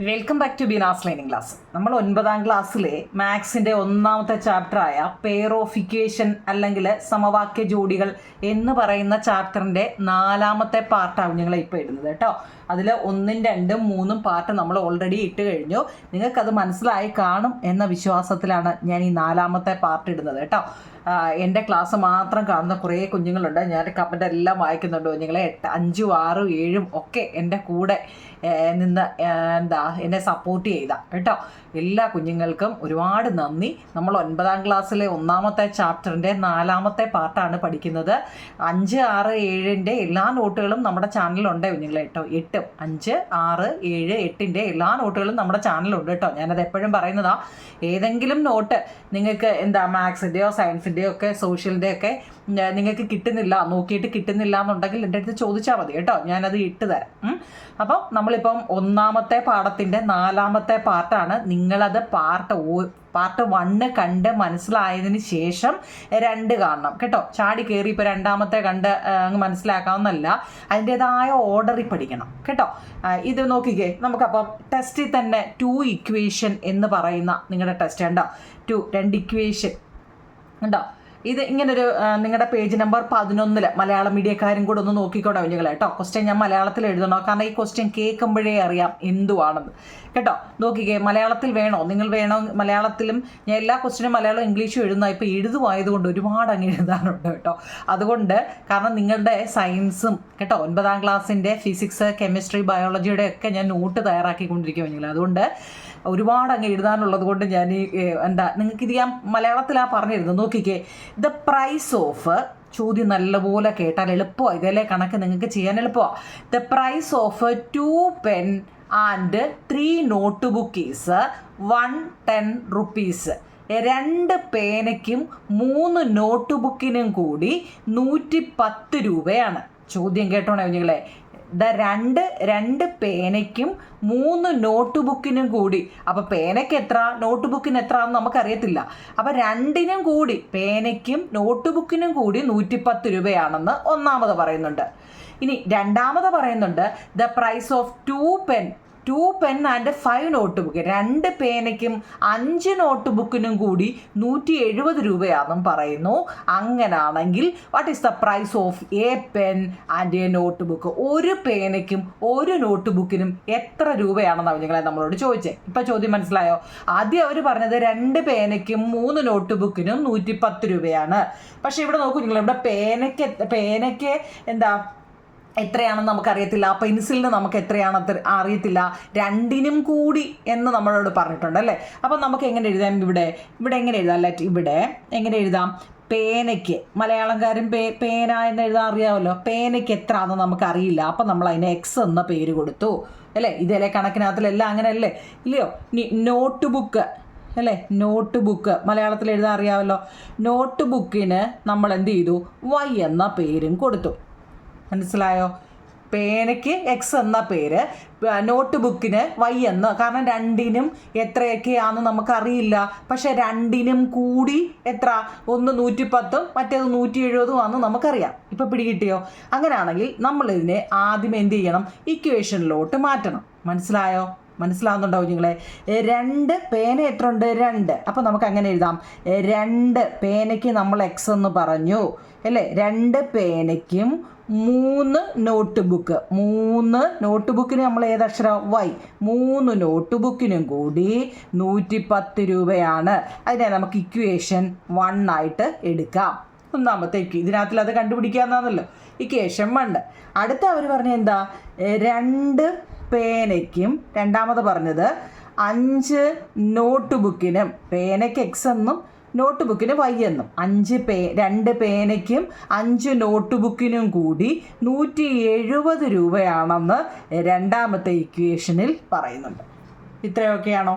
Welcome back to Beena's learning class. നമ്മൾ 9ാം ക്ലാസ്സിലെ മാത്സിൻ്റെ ഒന്നാമത്തെ ചാപ്റ്ററായ പെയർ ഓഫ് ഇക്വേഷൻ അല്ലെങ്കിൽ സമവാക്യ ജോഡികൾ എന്ന് പറയുന്ന ചാപ്റ്ററിൻ്റെ 4ാമത്തെ പാർട്ടാണ് ഞങ്ങൾ ഇപ്പോൾ ഇടുന്നത് കേട്ടോ. അതിൽ 1, 2, 3 പാർട്ട് നമ്മൾ ഓൾറെഡി ഇട്ട് കഴിഞ്ഞു. നിങ്ങൾക്കത് മനസ്സിലായി കാണും എന്ന വിശ്വാസത്തിലാണ് ഞാൻ ഈ 4ാമത്തെ പാർട്ട് ഇടുന്നത് കേട്ടോ. എൻ്റെ ക്ലാസ് മാത്രം കാണുന്ന കുറേ കുഞ്ഞുങ്ങളുണ്ട്. ഞാൻ കമൻ്റ് എല്ലാം വായിക്കുന്നുണ്ട്. കുഞ്ഞുങ്ങളെ 5, 6, 7 ഒക്കെ എൻ്റെ കൂടെ നിന്ന് എന്നെ സപ്പോർട്ട് ചെയ്ത കേട്ടോ. എല്ലാ കുഞ്ഞുങ്ങൾക്കും ഒരുപാട് നന്ദി. നമ്മൾ 9ാം ക്ലാസ്സിലെ 1ാമത്തെ ചാപ്റ്ററിൻ്റെ 4ാമത്തെ പാർട്ടാണ് പഠിക്കുന്നത്. 5, 6, 7 എല്ലാ നോട്ടുകളും നമ്മുടെ ചാനലിലുണ്ട് കുഞ്ഞുങ്ങളെ കേട്ടോ. 8, 5, 6, 7, 8 എല്ലാ നോട്ടുകളും നമ്മുടെ ചാനലിലുണ്ട് കേട്ടോ. ഞാനത് എപ്പോഴും പറയുന്നതാണ്. ഏതെങ്കിലും നോട്ട് നിങ്ങൾക്ക് മാത്സിൻ്റെയോ സയൻസിൻ്റെയോ ഒക്കെ സോഷ്യലിൻ്റെ ഒക്കെ നിങ്ങൾക്ക് കിട്ടുന്നില്ല, നോക്കിയിട്ട് കിട്ടുന്നില്ല എന്നുണ്ടെങ്കിൽ എൻ്റെ അടുത്ത് ചോദിച്ചാൽ മതി കേട്ടോ. ഞാനത് ഇട്ട് തരാം. അപ്പം നമ്മളിപ്പം 1ാമത്തെ പാഠത്തിൻ്റെ 4ാമത്തെ പാർട്ടാണ്. നിങ്ങളത് പാർട്ട് 1 കണ്ട് മനസ്സിലായതിന് ശേഷം 2 കാണണം കേട്ടോ. ചാടി കയറി ഇപ്പോൾ 2ാമത്തെ കണ്ട് അങ്ങ് മനസ്സിലാക്കാവുന്നല്ല, അതിൻ്റേതായ ഓർഡറിൽ പഠിക്കണം കേട്ടോ. ഇത് നോക്കിക്കേ, നമുക്കപ്പം ടെസ്റ്റിൽ തന്നെ 2 ഇക്വേഷൻ എന്ന് പറയുന്ന നിങ്ങളുടെ ടെസ്റ്റ് ഉണ്ടോ, 2 ഇക്വേഷൻ ഉണ്ടോ. ഇത് ഇങ്ങനൊരു നിങ്ങളുടെ പേജ് നമ്പർ 11 മലയാളം മീഡിയക്കാരും കൂടെ ഒന്ന് നോക്കിക്കോട്ടെ കുഞ്ഞുങ്ങളെ കേട്ടോ. ക്വസ്റ്റ്യൻ ഞാൻ മലയാളത്തിൽ എഴുതണോ, കാരണം ഈ ക്വസ്റ്റ്യൻ കേൾക്കുമ്പോഴേ അറിയാം എന്തുവാണെന്ന് കേട്ടോ. നോക്കിക്കേ, മലയാളത്തിൽ വേണോ, നിങ്ങൾ വേണോ മലയാളത്തിലും. ഞാൻ എല്ലാ ക്വസ്റ്റ്യനും മലയാളം ഇംഗ്ലീഷും എഴുതുന്ന ഇപ്പോൾ എഴുതുമായതുകൊണ്ട് ഒരുപാട് അങ്ങ് എഴുതാനുണ്ട് കേട്ടോ. അതുകൊണ്ട് കാരണം നിങ്ങളുടെ സയൻസും കേട്ടോ 9ാം ക്ലാസ്സിൻ്റെ ഫിസിക്സ്, കെമിസ്ട്രി, ബയോളജിയുടെ ഒക്കെ ഞാൻ നോട്ട് തയ്യാറാക്കിക്കൊണ്ടിരിക്കുക കുഞ്ഞുങ്ങളെ. അതുകൊണ്ട് ഒരുപാട് അങ്ങ് എഴുതാനുള്ളത് കൊണ്ട് ഞാൻ നിങ്ങൾക്കിത് ഞാൻ മലയാളത്തിലാണ് പറഞ്ഞിരുന്നത്. നോക്കിക്കേ, ദ പ്രൈസ് ഓഫ്, ചോദ്യം നല്ലപോലെ കേട്ടാൽ എളുപ്പമാണ്, ഇതല്ലേ കണക്ക് നിങ്ങൾക്ക് ചെയ്യാൻ എളുപ്പമാണ്. The price of 2 pen and 3 notebook is 110 rupees. 2 പേനയ്ക്കും 3 നോട്ട് ബുക്കിനും കൂടി 110 രൂപയാണ്. ചോദ്യം കേട്ടോണേ കുഞ്ഞുങ്ങളെ. രണ്ട് പേനയ്ക്കും 3 നോട്ട് ബുക്കിനും കൂടി. അപ്പോൾ പേനയ്ക്ക് എത്ര, നോട്ട് ബുക്കിന് എത്ര എന്ന് നമുക്കറിയത്തില്ല. അപ്പോൾ 2നും കൂടി, പേനയ്ക്കും നോട്ട് ബുക്കിനും കൂടി 110 രൂപയാണെന്ന് ഒന്നാമത് പറയുന്നുണ്ട്. ഇനി രണ്ടാമത് പറയുന്നുണ്ട് the price of 2 pen and 5 notebook. 2 പേനയ്ക്കും 5 നോട്ട് ബുക്കിനും കൂടി 170 രൂപയാണെന്നും പറയുന്നു. അങ്ങനാണെങ്കിൽ what is the price of a pen and a notebook? ഒരു പേനയ്ക്കും ഒരു നോട്ട് ബുക്കിനും എത്ര രൂപയാണെന്നാണ് നിങ്ങളെ നമ്മളോട് ചോദിച്ചത്. ഇപ്പം ചോദ്യം മനസ്സിലായോ? ആദ്യം അവർ പറഞ്ഞത് 2 പേനയ്ക്കും 3 നോട്ട് ബുക്കിനും 110 രൂപയാണ്. പക്ഷേ ഇവിടെ നോക്കൂ നിങ്ങൾ, ഇവിടെ പേനയ്ക്ക് എത്രയാണെന്ന് നമുക്കറിയത്തില്ല, പെൻസിലിന് നമുക്ക് എത്രയാണെന്ന് അറിയത്തില്ല, 2നും കൂടി എന്ന് നമ്മളോട് പറഞ്ഞിട്ടുണ്ട് അല്ലേ. അപ്പം നമുക്ക് എങ്ങനെ എഴുതാം? ഇവിടെ എങ്ങനെ എഴുതാം? ഇവിടെ എങ്ങനെ എഴുതാം? പേനയ്ക്ക്, മലയാളംകാരും പേന എന്ന് എഴുതാൻ അറിയാമല്ലോ. പേനയ്ക്ക് എത്ര ആണെന്ന് നമുക്കറിയില്ല, അപ്പം നമ്മൾ അതിന് എക്സ് എന്ന പേര് കൊടുത്തു അല്ലേ. ഇതേ കണക്കിനകത്തിലെല്ലാം അങ്ങനെ അല്ലേ, ഇല്ലയോ? നോട്ട് ബുക്ക് അല്ലേ, നോട്ട് ബുക്ക് മലയാളത്തിൽ എഴുതാൻ അറിയാമല്ലോ. നോട്ട് ബുക്കിന് നമ്മൾ എന്ത് ചെയ്തു? വൈ എന്ന പേരും കൊടുത്തു. മനസ്സിലായോ? പേനയ്ക്ക് എക്സ് എന്ന പേര്, നോട്ട് ബുക്കിന് വൈ എന്ന്. കാരണം 2നും എത്രയൊക്കെയാണെന്ന് നമുക്കറിയില്ല. പക്ഷെ 2നും കൂടി എത്ര? ഒന്ന് 110 മറ്റേത് 170 ആണെന്ന് നമുക്കറിയാം. ഇപ്പം പിടികിട്ടിയോ? അങ്ങനെയാണെങ്കിൽ നമ്മളിതിനെ ആദ്യം എന്ത് ചെയ്യണം? ഇക്വേഷനിലോട്ട് മാറ്റണം. മനസ്സിലാവുന്നുണ്ടോ കുഞ്ഞുങ്ങളെ? 2 പേന എത്ര ഉണ്ട്? 2. അപ്പം നമുക്ക് അങ്ങനെ എഴുതാം. 2 പേനയ്ക്ക് നമ്മൾ എക്സ് എന്ന് പറഞ്ഞു അല്ലേ. 2 പേനയ്ക്കും 3 നോട്ട് ബുക്ക്. 3 നോട്ട് ബുക്കിന് നമ്മൾ ഏതക്ഷരം? വൈ. 3 നോട്ട് ബുക്കിനും കൂടി 110 രൂപയാണ്. അതിനെ നമുക്ക് ഇക്വേഷൻ 1 ആയിട്ട് എടുക്കാം. ഒന്നാമത്തെ ഇതിനകത്തിൽ അത് കണ്ടുപിടിക്കാമെന്നാണല്ലോ ഇക്വേഷൻ 1. അടുത്ത അവർ പറഞ്ഞ 2 പേനയ്ക്കും, രണ്ടാമത് പറഞ്ഞത് 5 നോട്ട് ബുക്കിനും, പേനയ്ക്ക് എക്സ് എന്നും നോട്ട് ബുക്കിന് വൈ എന്നും. 2 പേനയ്ക്കും 5 നോട്ട് ബുക്കിനും കൂടി 170 രൂപയാണെന്ന് രണ്ടാമത്തെ ഇക്വേഷനിൽ പറയുന്നുണ്ട്. ഇത്രയൊക്കെയാണോ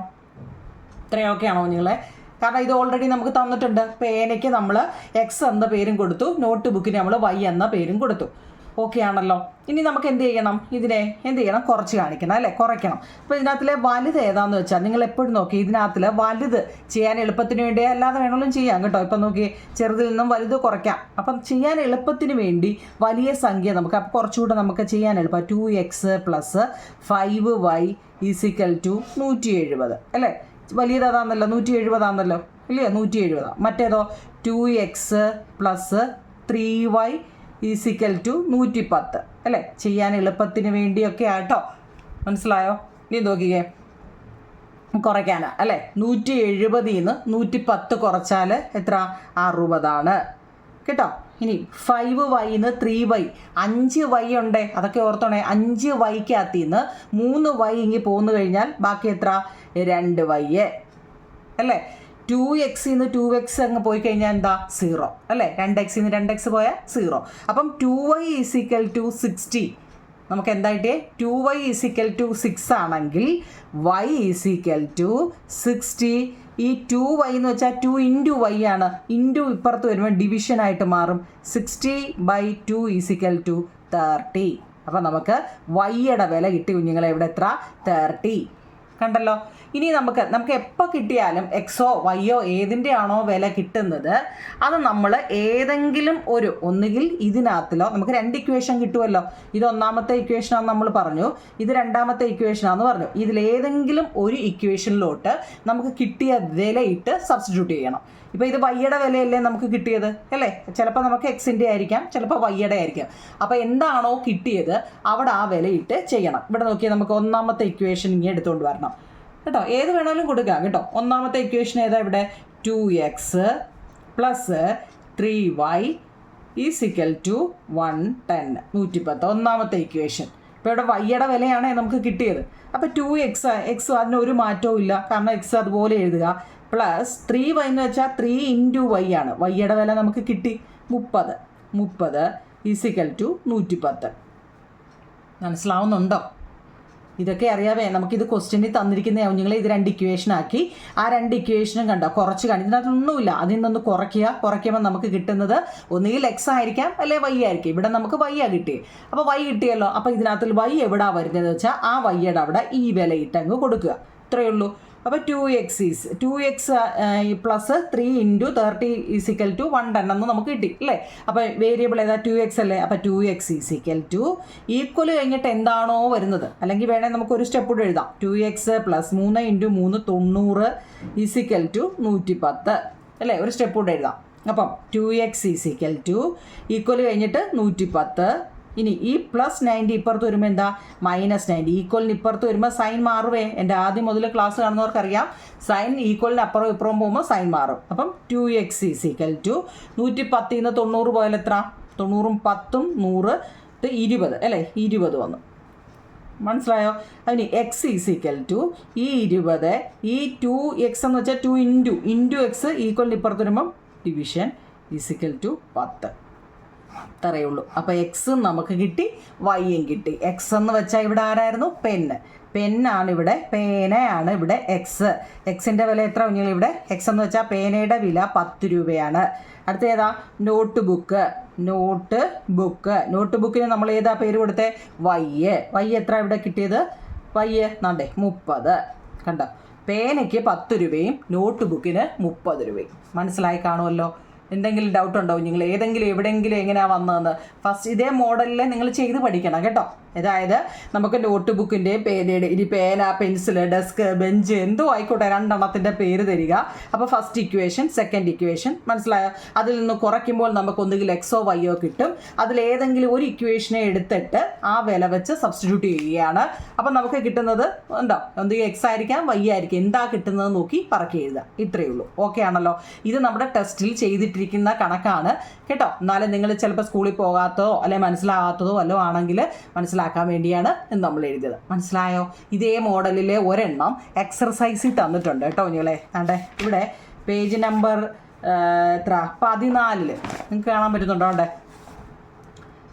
നിങ്ങളെ? കാരണം ഇത് ഓൾറെഡി നമുക്ക് തന്നിട്ടുണ്ട്. പേനയ്ക്ക് നമ്മൾ എക്സ് എന്ന പേരും കൊടുത്തു, നോട്ട് ബുക്കിന് നമ്മൾ വൈ എന്ന പേരും കൊടുത്തു. ഓക്കെ ആണല്ലോ. ഇനി നമുക്ക് എന്ത് ചെയ്യണം? ഇതിനെ എന്ത് ചെയ്യണം? കുറച്ച് കാണിക്കണം അല്ലേ, കുറയ്ക്കണം. അപ്പോൾ ഇതിനകത്തിലെ വലുത് ഏതാണെന്ന് വെച്ചാൽ നിങ്ങൾ എപ്പോഴും നോക്കി, ഇതിനകത്തിൽ വലുത് ചെയ്യാൻ എളുപ്പത്തിന് വേണ്ടി, അല്ലാതെ വേണമെങ്കിലും ചെയ്യാം കേട്ടോ. ഇപ്പം നോക്കി, ചെറുതിൽ നിന്നും വലുത് കുറയ്ക്കാം. അപ്പം ചെയ്യാൻ എളുപ്പത്തിന് വേണ്ടി വലിയ സംഖ്യ നമുക്ക് അപ്പോൾ കുറച്ചുകൂടെ നമുക്ക് ചെയ്യാൻ എളുപ്പം 2x + 5y = 170 അല്ലേ. വലിയത് അതാണല്ലോ, 170 ആണല്ലോ ഇല്ലയോ, 170. മറ്റേതോ 2x + 3y = 110 അല്ലേ. ചെയ്യാൻ എളുപ്പത്തിന് വേണ്ടിയൊക്കെ ആട്ടോ, മനസ്സിലായോ? നീ നോക്കിക്കേ, കുറയ്ക്കാനാ അല്ലേ. 170 നിന്ന് 110 കുറച്ചാൽ എത്ര? 60 കേട്ടോ. ഇനി 5y നിന്ന് 3y, 5y ഉണ്ടേ, അതൊക്കെ ഓർത്തോണേ. 5yക്കകത്ത് നിന്ന് 3y ഇങ്ങി പോന്നു കഴിഞ്ഞാൽ ബാക്കി എത്ര? 2y അല്ലേ. 2x നിന്ന് 2x അങ്ങ് പോയി കഴിഞ്ഞാൽ എന്താ? 0 അല്ലേ. 2x നിന്ന് 2x പോയാൽ 0. അപ്പം 2y = 60. നമുക്ക് എന്തായിട്ടേ? 2y = 6 ആണെങ്കിൽ y = 60. ഈ 2y എന്ന് വെച്ചാൽ 2 × y ആണ്. ഇൻറ്റു ഇപ്പുറത്ത് വരുമ്പോൾ ഡിവിഷനായിട്ട് മാറും. 60/2 = 30. അപ്പം നമുക്ക് വൈയുടെ വില കിട്ടി കുഞ്ഞുങ്ങളെ. ഇവിടെ എത്ര? 30. കണ്ടല്ലോ. ഇനി നമുക്ക് എപ്പോൾ കിട്ടിയാലും എക്സോ വൈയോ ഏതിൻ്റെ ആണോ വില കിട്ടുന്നത്, അത് നമ്മൾ ഏതെങ്കിലും ഒന്നുകിൽ ഇതിനകത്തിലോ, നമുക്ക് 2 ഇക്വേഷൻ കിട്ടുമല്ലോ. ഇത് ഒന്നാമത്തെ ഇക്വേഷനാണെന്ന് നമ്മൾ പറഞ്ഞു, ഇത് രണ്ടാമത്തെ ഇക്വേഷനാണെന്ന് പറഞ്ഞു. ഇതിലേതെങ്കിലും ഒരു ഇക്വേഷനിലോട്ട് നമുക്ക് കിട്ടിയ വിലയിട്ട് സബ്സ്റ്റിറ്റ്യൂട്ട് ചെയ്യണം. ഇപ്പോൾ ഇത് വൈയുടെ വിലയല്ലേ നമുക്ക് കിട്ടിയത് അല്ലേ. ചിലപ്പോൾ നമുക്ക് എക്സിൻ്റെ ആയിരിക്കാം, ചിലപ്പോൾ വൈയുടെ ആയിരിക്കാം. അപ്പോൾ എന്താണോ കിട്ടിയത് അവിടെ ആ വിലയിട്ട് ചെയ്യണം. ഇവിടെ നോക്കിയാൽ നമുക്ക് ഒന്നാമത്തെ ഇക്വേഷൻ ഇങ്ങനെ എടുത്തുകൊണ്ട് വരണം കേട്ടോ. ഏത് വേണമെങ്കിലും കൊടുക്കാം കേട്ടോ. ഒന്നാമത്തെ ഇക്വേഷൻ ഏതാ? ഇവിടെ 2x + 3y = 110. 110 ഒന്നാമത്തെ ഇക്വേഷൻ. ഇപ്പോൾ ഇവിടെ വൈയുടെ വിലയാണ് നമുക്ക് കിട്ടിയത്. അപ്പോൾ 2x അതിന് ഒരു മാറ്റവും ഇല്ല, കാരണം x അതുപോലെ എഴുതുക. പ്ലസ് 3y എന്ന് വെച്ചാൽ 3 × y ആണ്. വൈയുടെ വില നമുക്ക് കിട്ടി 30. 30 = 110. മനസ്സിലാവുന്നുണ്ടോ? ഇതൊക്കെ അറിയാവേ. നമുക്കിത് ക്വസ്റ്റ്യനിൽ തന്നിരിക്കുന്ന നിങ്ങൾ ഇത് 2 ഇക്വേഷൻ ആക്കി, ആ 2 ഇക്വേഷനും കണ്ടോ കുറച്ച് ഇതിനകത്തൊന്നുമില്ല. അതിൽ നിന്ന് കുറയ്ക്കുമ്പോൾ നമുക്ക് കിട്ടുന്നത് ഒന്നുകിൽ എക്സ് ആയിരിക്കാം അല്ലെ വൈ ആയിരിക്കും. ഇവിടെ നമുക്ക് വൈ ആ കിട്ടി. അപ്പോൾ വൈ കിട്ടിയല്ലോ. അപ്പോൾ ഇതിനകത്തിൽ വൈ എവിടാ വരുന്നത് വെച്ചാൽ ആ വൈയുടെ അവിടെ ഈ വിലയിട്ട് അങ്ങ് കൊടുക്കുക. ഇത്രയേ ഉള്ളൂ. അപ്പോൾ 2x + 3 × 30 = 110 എന്ന് നമുക്ക് കിട്ടി അല്ലേ. അപ്പോൾ വേരിയബിൾ ഏതാ? 2x അല്ലേ. അപ്പോൾ 2x = ഈക്വൽ കഴിഞ്ഞിട്ട് എന്താണോ വരുന്നത്, അല്ലെങ്കിൽ വേണേൽ നമുക്കൊരു സ്റ്റെപ്പ് കൂടെ എഴുതാം. 2x + 3 × 3 90 = 110 അല്ലേ. ഒരു സ്റ്റെപ്പ് കൂടെ എഴുതാം. അപ്പം 2x = ഈക്വൽ കഴിഞ്ഞിട്ട് 110. ഇനി ഈ +90 ഇപ്പുറത്ത് വരുമ്പോൾ എന്താ? -90. ഈക്വലിന് ഇപ്പുറത്ത് വരുമ്പോൾ സൈൻ മാറുവേ. എൻ്റെ ആദ്യം മുതൽ ക്ലാസ് കാണുന്നവർക്കറിയാം, സൈൻ ഈക്വലിന് അപ്പുറം ഇപ്പുറം പോകുമ്പോൾ സൈൻ മാറും. അപ്പം 2x = 110 നിന്ന് 90 പോയാൽ എത്ര? 90 × 10 100 20 അല്ലേ. 20 വന്നു. മനസ്സിലായോ? അതിന് x = ഈ 20, ഈ 2x എന്ന് വെച്ചാൽ 2 × x ഈക്വലിന് ഇപ്പുറത്ത് വരുമ്പം ഡിവിഷൻ = 10. അത്രയേ ഉള്ളൂ. അപ്പോൾ എക്സും നമുക്ക് കിട്ടി, വൈയും കിട്ടി. എക്സ് എന്ന് വെച്ചാൽ ഇവിടെ ആരായിരുന്നു? പെന്നാണ് ഇവിടെ, പേനയാണ് ഇവിടെ എക്സ്. എക്സിൻ്റെ വില എത്ര കുഞ്ഞുങ്ങൾ? ഇവിടെ എക്സ് എന്ന് വെച്ചാൽ പേനയുടെ വില 10 രൂപയാണ്. അടുത്ത ഏതാ? നോട്ട് ബുക്കിന് നമ്മൾ ഏതാ പേര് കൊടുത്തേ? വൈ എത്ര ഇവിടെ കിട്ടിയത്? വൈ 30. കണ്ടോ, പേനയ്ക്ക് 10 രൂപയും നോട്ട് ബുക്കിന് 30 രൂപയും. മനസ്സിലായി കാണുമല്ലോ. എന്തെങ്കിലും ഡൗട്ട് ഉണ്ടോ നിങ്ങൾ? എവിടെയെങ്കിലും എങ്ങനെയാണ് വന്നതെന്ന് ഫസ്റ്റ് ഇതേ മോഡലിൽ നിങ്ങൾ ചെയ്ത് പഠിക്കണം കേട്ടോ. അതായത് നമുക്ക് നോട്ട് ബുക്കിൻ്റെ പേനയുടെ, ഇനി പേന, പെൻസിൽ, ഡെസ്ക്, ബെഞ്ച് എന്തോ ആയിക്കോട്ടെ, 2 എണ്ണത്തിൻ്റെ പേര് തരിക. അപ്പോൾ ഫസ്റ്റ് ഇക്വേഷൻ, സെക്കൻഡ് ഇക്വേഷൻ, മനസ്സിലായോ? അതിൽ നിന്ന് കുറയ്ക്കുമ്പോൾ നമുക്ക് ഒന്നുകിൽ എക്സോ വൈയോ കിട്ടും. അതിലേതെങ്കിലും ഒരു ഇക്വേഷനെ എടുത്തിട്ട് ആ വില വെച്ച് സബ്സ്റ്റിറ്റ്യൂട്ട് ചെയ്യുകയാണ്. അപ്പം നമുക്ക് കിട്ടുന്നത് ഉണ്ടോ? ഒന്നുകിൽ എക്സ് ആയിരിക്കാം, വൈ ആയിരിക്കും. എന്താ കിട്ടുന്നത് നോക്കി പറക്കി എഴുതുക. ഇത്രയേ ഉള്ളൂ. ഓക്കെ ആണല്ലോ. ഇത് നമ്മുടെ ടെസ്റ്റിൽ ചെയ്തിട്ടിരിക്കുന്ന കണക്കാണ് കേട്ടോ. എന്നാലും നിങ്ങൾ ചിലപ്പോൾ സ്കൂളിൽ പോകാത്തതോ അല്ലെങ്കിൽ മനസ്സിലാകാത്തതോ വല്ലതും ആണെങ്കിൽ മനസ്സിലാക്കാൻ വേണ്ടിയാണ് നമ്മൾ എഴുതിയത്. മനസ്സിലായോ? ഇതേ മോഡലിലെ ഒരെണ്ണം എക്സർസൈസിൽ തന്നിട്ടുണ്ട് കേട്ടോ കുഞ്ഞുങ്ങളെ. കണ്ടേ, ഇവിടെ പേജ് നമ്പർ 14 നിങ്ങൾക്ക് കാണാൻ പറ്റുന്നുണ്ടോ? അവിടെ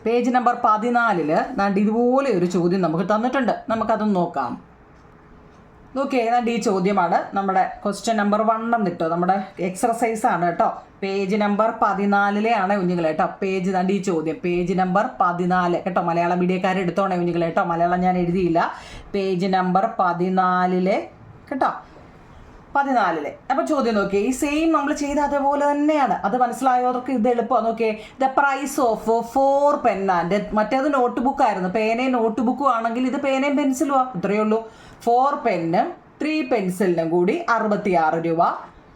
പേജ് നമ്പർ 14 ഇതുപോലെ ഒരു ചോദ്യം നമുക്ക് തന്നിട്ടുണ്ട്. നമുക്കതൊന്ന് നോക്കാം. നോക്കിയേ, ഏതാണ്ട് ഈ ചോദ്യമാണ് നമ്മുടെ ക്വസ്റ്റ്യൻ നമ്പർ 1 എന്നിട്ടോ, നമ്മുടെ എക്സർസൈസ് ആണ് കേട്ടോ. പേജ് നമ്പർ 14 ആണ് കുഞ്ഞുങ്ങളെ കേട്ടോ. പേജ് താണ്ട് ഈ ചോദ്യം പേജ് നമ്പർ 14 കേട്ടോ. മലയാളം മീഡിയക്കാർ എടുത്തോണേ കുഞ്ഞുങ്ങളെ കേട്ടോ, മലയാളം ഞാൻ എഴുതിയില്ല. പേജ് നമ്പർ 14 കേട്ടോ, 14. അപ്പോൾ ചോദ്യം നോക്കിയേ, ഈ സെയിം നമ്മൾ ചെയ്ത അതേപോലെ തന്നെയാണ്. അത് മനസ്സിലായവർക്ക് ഇത് എളുപ്പമാണ്. നോക്കിയേ, the price of 4 pen and, മറ്റേത് നോട്ട് ബുക്ക് ആയിരുന്നു, പേനയും നോട്ട് ബുക്കും ആണെങ്കിൽ ഇത് പേനയും പെൻസിലും ഇത്രയേ ഉള്ളൂ. 4 പെന്നും 3 പെൻസിലിനും കൂടി 66 രൂപ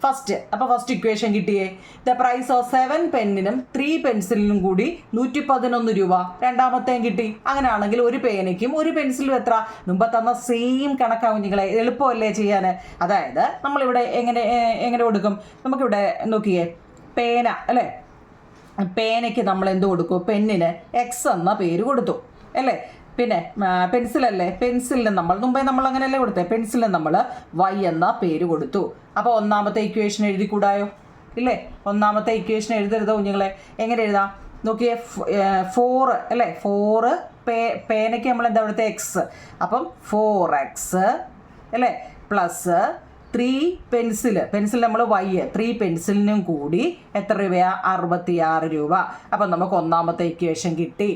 ഫസ്റ്റ്. അപ്പോൾ ഫസ്റ്റ് ഇക്വേഷൻ കിട്ടിയേ. ദ പ്രൈസ് ഓഫ് 7 പെന്നിനും 3 പെൻസിലിനും കൂടി 111 രൂപ രണ്ടാമത്തേം കിട്ടി. അങ്ങനെയാണെങ്കിൽ ഒരു പേനയ്ക്കും ഒരു പെൻസിലും എത്ര? മുമ്പ് തന്ന സെയിം കണക്കാവും നിങ്ങളെ, എളുപ്പമല്ലേ ചെയ്യാൻ. അതായത് നമ്മളിവിടെ എങ്ങനെ കൊടുക്കും? നമുക്കിവിടെ നോക്കിയേ, പേന അല്ലേ, പേനയ്ക്ക് നമ്മൾ എന്ത് കൊടുക്കും? പെന്നിന് എക്സ് എന്ന പേര് കൊടുത്തു അല്ലേ. പിന്നെ പെൻസിലല്ലേ, പെൻസിലിന് മുമ്പേ നമ്മൾ അങ്ങനെയല്ലേ കൊടുത്തേ, പെൻസിലിന് നമ്മൾ വൈ എന്ന പേര് കൊടുത്തു. അപ്പോൾ ഒന്നാമത്തെ ഇക്വേഷൻ എഴുതിക്കൂടായോ? ഇല്ലേ, ഒന്നാമത്തെ ഇക്വേഷൻ എഴുതരുതോ കുഞ്ഞുങ്ങളെ? എങ്ങനെ എഴുതാം നോക്കിയേ, 4 അല്ലേ, 4 പേനയ്ക്ക് നമ്മൾ എന്താ കൊടുത്തത്? എക്സ്. അപ്പം 4x അല്ലേ പ്ലസ് 3 പെൻസിൽ നമ്മൾ വൈ, 3 പെൻസിലിനും കൂടി എത്ര രൂപയാ? 66 രൂപ. അപ്പം നമുക്ക് ഒന്നാമത്തെ ഇക്വേഷൻ കിട്ടി.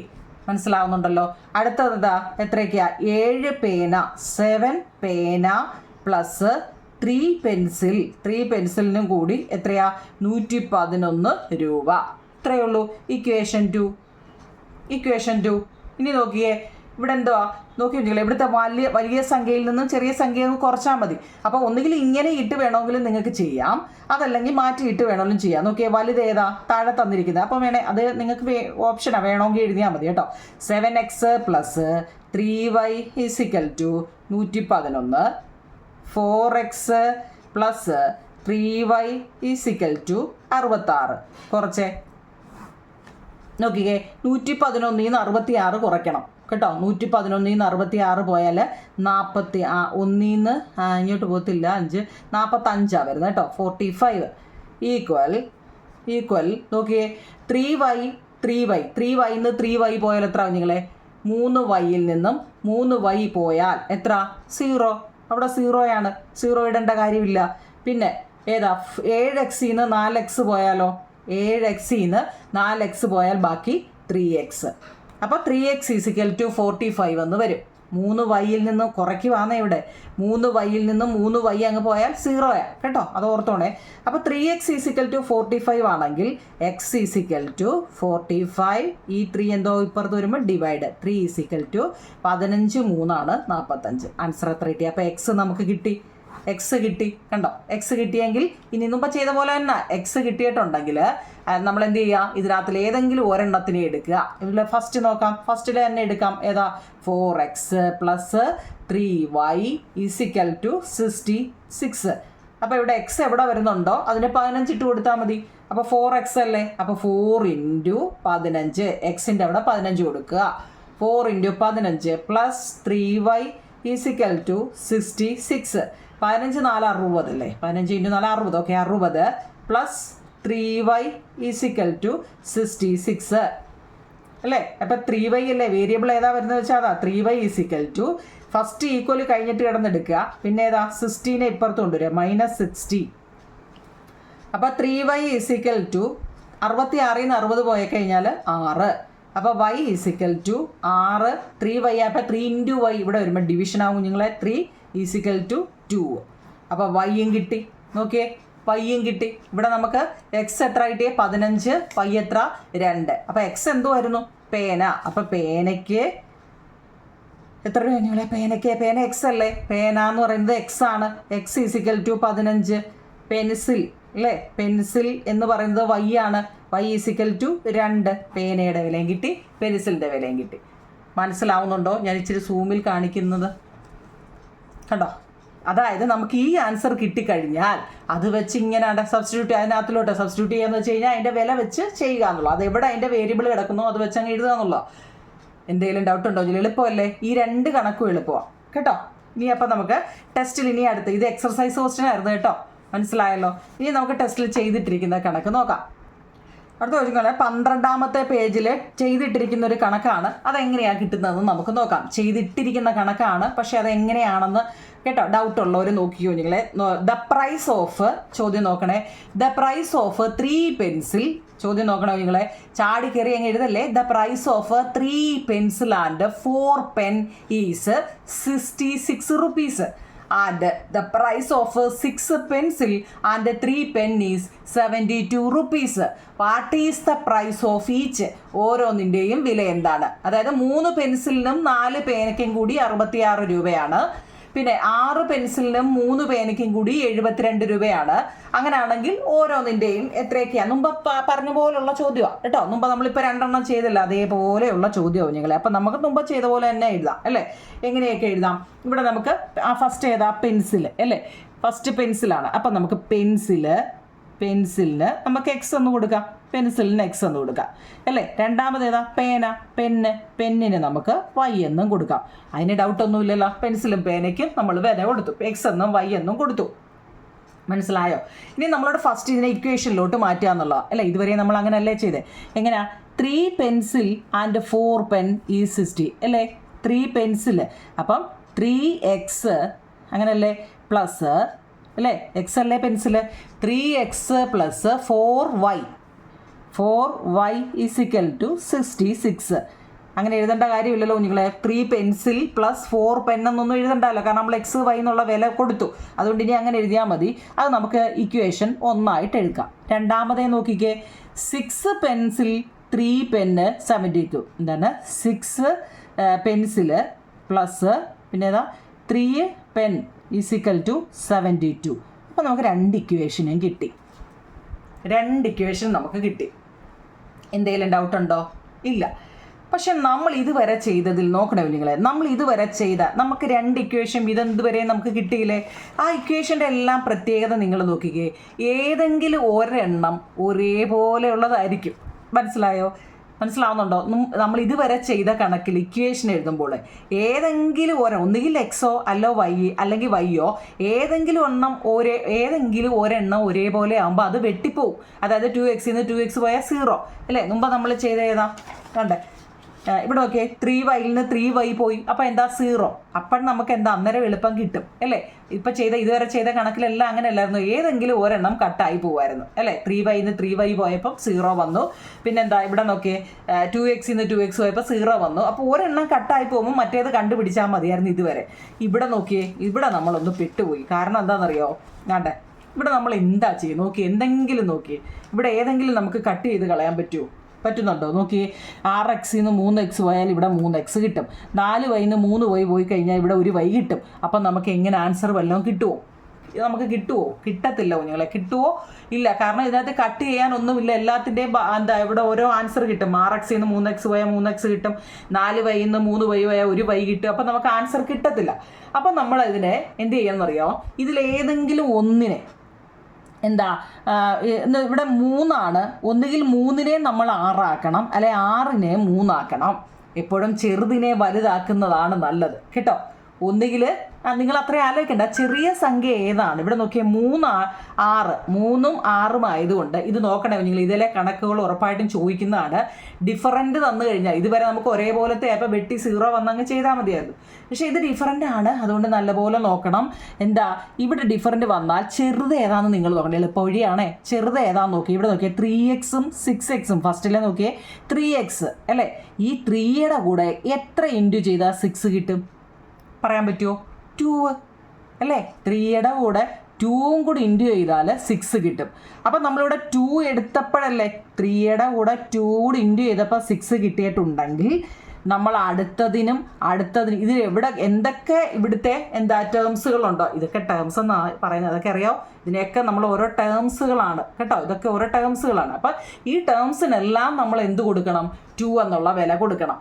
മനസ്സിലാവുന്നുണ്ടല്ലോ. അടുത്തത് എന്താ? എത്രയ്ക്കാ? 7 പേന, 7 പേന പ്ലസ് 3 പെൻസിലിനും കൂടി എത്രയാ? 111 രൂപ. ഇത്രയേ ഉള്ളൂ ഇക്വേഷൻ 2. ഇനി നോക്കിയേ, ഇവിടെ എന്തുവാ നോക്കി വെച്ചില്ലേ, ഇവിടുത്തെ വലിയ സംഖ്യയിൽ നിന്നും ചെറിയ സംഖ്യ കുറച്ചാൽ മതി. അപ്പോൾ ഒന്നുകിൽ ഇങ്ങനെ ഇട്ട് വേണമെങ്കിലും നിങ്ങൾക്ക് ചെയ്യാം, അതല്ലെങ്കിൽ മാറ്റി ഇട്ട് വേണമെങ്കിലും ചെയ്യാം. നോക്കിയേ, വലുത് ഏതാ? താഴെ തന്നിരിക്കുന്നത്. അപ്പം അത് നിങ്ങൾക്ക് ഓപ്ഷനാണ്, വേണമെങ്കിൽ എഴുതിയാൽ മതി കേട്ടോ. 7x plus 3y is equal to 111, 4x plus 3y is equal to 66. കുറച്ചേ നോക്കിക്കേ, 111 66 കുറയ്ക്കണം കേട്ടോ. 111 66 പോയാൽ 41 ഇങ്ങോട്ട് പോകത്തില്ല, 5 45 വരുന്നത് കേട്ടോ. 45 ഈക്വൽ നോക്കിയേ, 3y 3y പോയാൽ എത്ര കുഞ്ഞുങ്ങളെ? 3y നിന്നും 3y പോയാൽ എത്ര? 0. അവിടെ 0 0 ഇടേണ്ട കാര്യമില്ല. പിന്നെ ഏതാ? 7x 4x പോയാലോ? 7x 4x പോയാൽ ബാക്കി 3x. അപ്പോൾ 3x ഈസിക്കൽ ടു 45 എന്ന് വരും. 3y നിന്നും കുറയ്ക്കുവാന്നേ ഇവിടെ. 3y നിന്നും 3y അങ്ങ് പോയാൽ 0 കേട്ടോ, അത് ഓർത്തോണേ. അപ്പോൾ 3x ഈസിക്കൽ ടു 45 ആണെങ്കിൽ x ഈസിക്കൽ ടു 45, ഈ 3 എന്തോ ഇപ്പുറത്ത് വരുമ്പോൾ ഡിവൈഡ്, 3 ഈസിക്കൽ ടു 15 3 45. ആൻസർ എത്ര കിട്ടി? അപ്പോൾ x നമുക്ക് കിട്ടി, എക്സ് കിട്ടി കണ്ടോ. എക്സ് കിട്ടിയെങ്കിൽ ഇനി മുമ്പ് ചെയ്ത പോലെ തന്നെ എക്സ് കിട്ടിയിട്ടുണ്ടെങ്കിൽ നമ്മൾ എന്ത് ചെയ്യുക? ഇതിനകത്തിൽ ഏതെങ്കിലും ഒരെണ്ണത്തിനെ എടുക്കുക. ഇതിൽ ഫസ്റ്റ് നോക്കാം, ഫസ്റ്റിൽ തന്നെ എടുക്കാം. ഏതാ? 4x plus 3y is equal to 66. അപ്പോൾ ഇവിടെ എക്സ് എവിടെ വരുന്നുണ്ടോ അതിന് 15 ഇട്ട് കൊടുത്താൽ മതി. അപ്പോൾ 4x അല്ലേ, അപ്പോൾ 4 ഇൻറ്റു 15, എക്സിൻ്റെ അവിടെ 15 കൊടുക്കുക. 4 into 15 plus 3y is equal to 66. 15 4 60 അല്ലേ, 15 into 4 60. Okay, 60 plus 3y is equal to 66 അല്ലേ. അപ്പം 3y അല്ലേ വേരിയബിൾ ഏതാ വരുന്നത് വെച്ചാൽ അതാ 3y is equal to first equal കഴിഞ്ഞിട്ട് കിടന്നെടുക്കുക. പിന്നെ ഏതാ? 16 ഇപ്പുറത്ത് കൊണ്ടുവരിക, -60. അപ്പം 3y ഈസിക്കൽ ടു 66 60 പോയി കഴിഞ്ഞാൽ 6. അപ്പോൾ y ഈസിക്കൽ ടു 6, 3y. അപ്പോൾ 3 ഇൻറ്റു y ഇവിടെ വരുമ്പോൾ ഡിവിഷൻ ആകും നിങ്ങളെ. 3 ഈസിക്കൽ ടു 2. അപ്പോൾ വൈയും കിട്ടി. നോക്കിയേ, വൈയും കിട്ടി. ഇവിടെ നമുക്ക് എക്സ് എത്ര കിട്ടിയേ? 15, വൈ എത്ര? 2. അപ്പോൾ എക്സ് എന്തുമായിരുന്നു? പേന. അപ്പോൾ പേനയ്ക്ക് എത്ര രൂപ നിങ്ങളെ? പേന എക്സ് അല്ലേ, പേന എന്ന് പറയുന്നത് എക്സ് ആണ്. X is equal to 15. പെൻസിൽ അല്ലേ, പെൻസിൽ എന്ന് പറയുന്നത് വൈ ആണ്. Y is equal to 2. പേനയുടെ വിലയും കിട്ടി, പെൻസിലിൻ്റെ വിലയും കിട്ടി. മനസ്സിലാവുന്നുണ്ടോ? ഞാൻ ഇച്ചിരി സൂമിൽ കാണിക്കുന്നത് കണ്ടോ. അതായത് നമുക്ക് ഈ ആൻസർ കിട്ടിക്കഴിഞ്ഞാൽ അത് വെച്ച് ഇങ്ങനെ സബ്സ്റ്റിറ്റ്യൂട്ട്, അതിനകത്തിലോട്ട് സബ്സ്റ്റിറ്റ്യൂട്ട് ചെയ്യാന്ന് വെച്ച് കഴിഞ്ഞാൽ അതിൻ്റെ വില വെച്ച് ചെയ്യുക എന്നുള്ളത്. അത് എവിടെ അതിൻ്റെ വേരിയബിൾ കിടക്കുന്നോ അത് വെച്ച് അങ്ങ് എഴുതുക എന്നുള്ളത്. എന്തെങ്കിലും ഡൗട്ട് ഉണ്ടോ? എളുപ്പമല്ലേ? ഈ 2 കണക്കും എളുപ്പമാണ് കേട്ടോ. ഇനി അപ്പം നമുക്ക് ടെസ്റ്റിൽ ഇനി അടുത്ത് ഇത് എക്സർസൈസ് ക്വസ്റ്റ്യൻ ആയിരുന്നു കേട്ടോ, മനസ്സിലായല്ലോ. ഇനി നമുക്ക് ടെസ്റ്റിൽ ചെയ്തിട്ടിരിക്കുന്ന കണക്ക് നോക്കാം. അടുത്ത ചോദിക്കുന്നത് 12ാമത്തെ പേജിൽ ചെയ്തിട്ടിരിക്കുന്ന ഒരു കണക്കാണ്. അതെങ്ങനെയാണ് കിട്ടുന്നതെന്ന് നമുക്ക് നോക്കാം. ചെയ്തിട്ടിരിക്കുന്ന കണക്കാണ്, പക്ഷേ അതെങ്ങനെയാണെന്ന് കേട്ടോ. ഡൗട്ട് ഉള്ളവർ നോക്കിയോ നിങ്ങളെ. ദ പ്രൈസ് ഓഫ് ചോദ്യം നോക്കണേ. ദ പ്രൈസ് ഓഫ് 3 പെൻസിൽ ചോദ്യം നോക്കണോ നിങ്ങളെ. ചാടി കയറി അങ്ങ് എഴുതല്ലേ. The price of 3 pencil and 4 pen is 66 rupees. And the price of 6 pencil and 3 pen is 72 rupees. What is the price of each? ഓരോന്നിൻ്റെയും വില എന്താണ്? അതായത് 3 പെൻസിലിനും 4 പേനയ്ക്കും കൂടി 66 രൂപയാണ്. പിന്നെ 6 പെൻസിലിനും 3 പേനയ്ക്കും കൂടി 72 രൂപയാണ്. അങ്ങനെയാണെങ്കിൽ ഓരോന്നിൻ്റെയും എത്രയൊക്കെയാണ്? മുമ്പ് പറഞ്ഞ പോലുള്ള ചോദ്യമാണ് കേട്ടോ. മുമ്പ് നമ്മളിപ്പോൾ 2 എണ്ണം ചെയ്തില്ല, അതേപോലെയുള്ള ചോദ്യവും ഞങ്ങളെ. അപ്പം നമുക്ക് മുമ്പ് ചെയ്ത പോലെ തന്നെ എഴുതാം അല്ലേ. എങ്ങനെയൊക്കെ എഴുതാം? ഇവിടെ നമുക്ക് ഫസ്റ്റ് ഏതാ? പെൻസിൽ അല്ലേ. ഫസ്റ്റ് പെൻസിലാണ്. അപ്പം നമുക്ക് പെൻസിലിന് നമുക്ക് എക്സ് എന്ന് കൊടുക്കാം, പെൻസിലിന് എക്സ് എന്ന് കൊടുക്കാം അല്ലേ. രണ്ടാമത് ഏതാ? പെന്നിന് നമുക്ക് വൈ എന്നും കൊടുക്കാം. അതിന് ഡൗട്ടൊന്നുമില്ലല്ലോ. പെൻസിലും പേനയ്ക്കും നമ്മൾ വില കൊടുത്തു, എക്സ് എന്നും വൈ എന്നും കൊടുത്തു. മനസ്സിലായോ? ഇനി നമ്മളോട് ഫസ്റ്റ് ഇതിനെ ഇക്വേഷനിലോട്ട് മാറ്റുക എന്നുള്ളതാണ് അല്ലേ. ഇതുവരെ നമ്മൾ അങ്ങനെയല്ലേ ചെയ്തേ. എങ്ങനെയാ? 3 പെൻസിൽ ആൻഡ് 4 പെൻ ഈ 60 അല്ലേ. 3 പെൻസിൽ അപ്പം 3x അങ്ങനല്ലേ പ്ലസ് അല്ലേ. എക്സ് അല്ലേ pencil. 3x plus 4y is equal to 66. അങ്ങനെ എഴുതേണ്ട കാര്യമില്ലല്ലോ നിങ്ങളെ. 3 പെൻസിൽ പ്ലസ് 4 പെൻ എന്നൊന്നും എഴുതണ്ടല്ലോ, കാരണം നമ്മൾ എക്സ് വൈ എന്നുള്ള വില കൊടുത്തു. അതുകൊണ്ട് ഇനി അങ്ങനെ എഴുതിയാൽ മതി. അത് നമുക്ക് ഇക്വേഷൻ 1 എടുക്കാം. രണ്ടാമതേ നോക്കിക്കേ. 6 പെൻസിൽ 3 പെന്ന് 72. എന്താണ്? 6 പെൻസിൽ പ്ലസ് പിന്നെ ഏതാ 3 പെൻ ഈസ് ഇക്വൽ ടു 72. അപ്പോൾ നമുക്ക് 2 ഇക്വേഷനും കിട്ടി. 2 ഇക്വേഷൻ നമുക്ക് കിട്ടി. എന്തെങ്കിലും ഡൗട്ട് ഉണ്ടോ? ഇല്ല. പക്ഷെ നമ്മൾ ഇതുവരെ ചെയ്തതിൽ നോക്കണേ നിങ്ങളെ. നമ്മൾ ഇതുവരെ ചെയ്ത നമുക്ക് 2 ഇക്വേഷൻ ഇതെന്തുവരെ നമുക്ക് കിട്ടിയില്ലേ. ആ ഇക്വേഷൻ്റെ എല്ലാം പ്രത്യേകത നിങ്ങൾ നോക്കിക്കേ. ഏതെങ്കിലും ഒരെണ്ണം ഒരേപോലെയുള്ളതായിരിക്കും. മനസ്സിലാവുന്നുണ്ടോ? നമ്മൾ ഇതുവരെ ചെയ്ത കണക്കിൽ ഇക്വേഷൻ എഴുതുമ്പോൾ ഏതെങ്കിലും ഒന്നുകിൽ എക്സോ അല്ലോ വൈ അല്ലെങ്കിൽ വൈയോ ഏതെങ്കിലും ഒരെണ്ണം ഒരേപോലെ ആകുമ്പോൾ അത് വെട്ടിപ്പോവും. അതായത് 2x 2x പോയാൽ 0 അല്ലേ. മുമ്പ് നമ്മൾ ചെയ്ത ഏതാ കണ്ടേ. ഇവിടെ നോക്കിയേ. 3y 3y പോയി. അപ്പോൾ എന്താ? 0. അപ്പം നമുക്ക് എന്താ അന്നേരം എളുപ്പം കിട്ടും അല്ലേ. ഇപ്പം ഇതുവരെ ചെയ്ത കണക്കിലെല്ലാം അങ്ങനെ അല്ലായിരുന്നു. ഏതെങ്കിലും ഒരെണ്ണം കട്ടായി പോകുമായിരുന്നു അല്ലേ. 3y 3y പോയപ്പം 0 വന്നു. പിന്നെന്താ ഇവിടെ നോക്കിയേ. 2x 2x പോയപ്പോൾ 0 വന്നു. അപ്പോൾ ഒരെണ്ണം കട്ടായി പോകുമ്പോൾ മറ്റേത് കണ്ടുപിടിച്ചാൽ മതിയായിരുന്നു ഇതുവരെ. ഇവിടെ നോക്കിയേ. ഇവിടെ നമ്മളൊന്ന് പെട്ടുപോയി. കാരണം എന്താണെന്നറിയോ? വേണ്ടേ. ഇവിടെ നമ്മൾ എന്താ ചെയ്യുക നോക്കി. എന്തെങ്കിലും നോക്കി. ഇവിടെ ഏതെങ്കിലും നമുക്ക് കട്ട് ചെയ്ത് കളയാൻ പറ്റുന്നുണ്ടോ? നോക്കി. 6x 3x പോയാൽ ഇവിടെ 3x കിട്ടും. 4y 3y പോയി കഴിഞ്ഞാൽ ഇവിടെ 1y കിട്ടും. അപ്പം നമുക്ക് എങ്ങനെ ആൻസർ വല്ലതും കിട്ടുമോ? നമുക്ക് കിട്ടത്തില്ല കുഞ്ഞുങ്ങളെ. കിട്ടുമോ? ഇല്ല. കാരണം ഇതിനകത്ത് കട്ട് ചെയ്യാനൊന്നുമില്ല. എല്ലാത്തിൻ്റെയും ഇവിടെ ഓരോ ആൻസർ കിട്ടും. 6x 3x പോയാൽ 3x കിട്ടും. 4y 3y പോയാൽ 1y കിട്ടും. അപ്പം നമുക്ക് ആൻസർ കിട്ടത്തില്ല. അപ്പം നമ്മൾ ഇതിനെ എന്ത് ചെയ്യാമെന്നറിയോ? ഇതിലേതെങ്കിലും ഒന്നിനെ എന്താ ഇവിടെ 3 ആണ്. ഒന്നുകിൽ 3നെ നമ്മൾ 6 ആക്കണം, അല്ലെ 6നെ 3 ആക്കണം. എപ്പോഴും ചെറുതിനെ വലുതാക്കുന്നതാണ് നല്ലത് കേട്ടോ. ഒന്നുകിൽ നിങ്ങൾ അത്രയും ആലോചിക്കണ്ട. ചെറിയ സംഖ്യ ഏതാണ്? ഇവിടെ നോക്കിയാൽ 3 6 3ഉം 6ഉം ആയതുകൊണ്ട് ഇത് നോക്കണേ നിങ്ങൾ. ഇതിലെ കണക്കുകൾ ഉറപ്പായിട്ടും ചോദിക്കുന്നതാണ്. ഡിഫറൻറ്റ് തന്നു കഴിഞ്ഞാൽ ഇതുവരെ നമുക്ക് ഒരേപോലത്തെ അപ്പോൾ വെട്ടി 0 വന്നങ്ങ് ചെയ്താൽ മതിയായിരുന്നു. പക്ഷേ ഇത് ഡിഫറൻ്റ് ആണ്. അതുകൊണ്ട് നല്ലപോലെ നോക്കണം. എന്താ ഇവിടെ ഡിഫറൻറ്റ് വന്നാൽ ചെറുത് ഏതാണെന്ന് നിങ്ങൾ നോക്കണം. എളുപ്പവഴിയാണേ. ചെറുത് ഏതാണെന്ന് നോക്കി. ഇവിടെ നോക്കിയാൽ 3x 6x ഫസ്റ്റിലെ നോക്കിയേ 3x അല്ലേ. ഈ 3യുടെ കൂടെ എത്ര ഇൻറ്റു ചെയ്താൽ 6 കിട്ടും? പറയാൻ പറ്റുമോ? 2 അല്ലേ. 3യുടെ കൂടെ 2ഉം കൂടി ഇൻറ്റു ചെയ്താൽ 6 കിട്ടും. അപ്പം നമ്മളിവിടെ 2 എടുത്തപ്പോഴല്ലേ 3യുടെ കൂടെ 2 കൂടി ഇൻറ്റു ചെയ്തപ്പോൾ 6 കിട്ടിയിട്ടുണ്ടെങ്കിൽ നമ്മൾ അടുത്തതിനും ഇതിൽ എന്തൊക്കെ ഇവിടുത്തെ ടേംസുകളുണ്ടോ? ഇതൊക്കെ ടേംസ് എന്നാണ് പറയുന്നത്. അതൊക്കെ അറിയാമോ? ഇതിനെയൊക്കെ നമ്മൾ ഓരോ ടേംസുകളാണ് കേട്ടോ. ഇതൊക്കെ ഓരോ ടേംസുകളാണ്. അപ്പം ഈ ടേംസിനെല്ലാം നമ്മൾ എന്ത് കൊടുക്കണം? 2 എന്നുള്ള വില കൊടുക്കണം.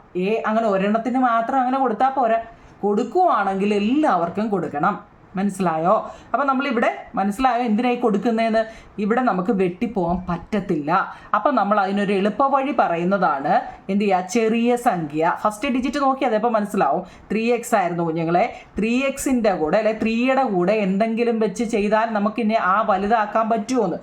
അങ്ങനെ ഒരെണ്ണത്തിന് മാത്രം അങ്ങനെ കൊടുത്താൽ പോരാ. കൊടുക്കുവാണെങ്കിൽ എല്ലാവർക്കും കൊടുക്കണം. മനസ്സിലായോ? അപ്പം നമ്മളിവിടെ മനസ്സിലായോ എന്തിനായി കൊടുക്കുന്നതെന്ന്? ഇവിടെ നമുക്ക് വെട്ടിപ്പോകാൻ പറ്റത്തില്ല. അപ്പം നമ്മൾ അതിനൊരു എളുപ്പ വഴി പറയുന്നതാണ് എന്ത് ചെയ്യുക? ചെറിയ സംഖ്യ ഫസ്റ്റ് ഡിജിറ്റ് നോക്കി അതപ്പോൾ മനസ്സിലാവും. 3x ആയിരുന്നു കുഞ്ഞുങ്ങളെ. 3xൻ്റെ കൂടെ അല്ലെ 3യുടെ കൂടെ എന്തെങ്കിലും വെച്ച് ചെയ്താൽ നമുക്കിനി ആ വലുതാക്കാൻ പറ്റുമോന്ന്?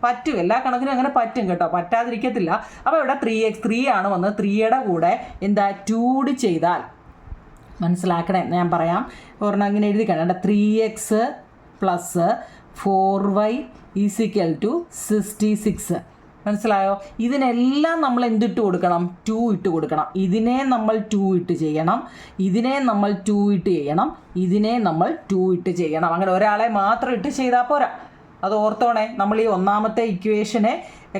പറ്റും. എല്ലാ കണക്കിനും അങ്ങനെ പറ്റും കേട്ടോ. പറ്റാതിരിക്കത്തില്ല. അപ്പോൾ ഇവിടെ 3 ആണ് വന്നത്. 3യുടെ കൂടെ എന്താ 2 ചെയ്താൽ മനസ്സിലാക്കണേ, ഞാൻ പറയാം. ഒരെണ്ണം ഇങ്ങനെ എഴുതി കാണാം. 3x plus 4y is equal to 66. മനസ്സിലായോ? ഇതിനെല്ലാം നമ്മൾ എന്തിട്ട് കൊടുക്കണം? 2 ഇട്ട് കൊടുക്കണം. ഇതിനെ നമ്മൾ 2 ഇട്ട് ചെയ്യണം, ഇതിനെ നമ്മൾ 2 ഇട്ട് ചെയ്യണം, ഇതിനെ നമ്മൾ 2 ഇട്ട് ചെയ്യണം. അങ്ങനെ ഒരാളെ മാത്രം ഇട്ട് ചെയ്താൽ പോരാ. അത് ഓർത്തോണേ. നമ്മൾ ഈ ഒന്നാമത്തെ ഇക്വേഷനെ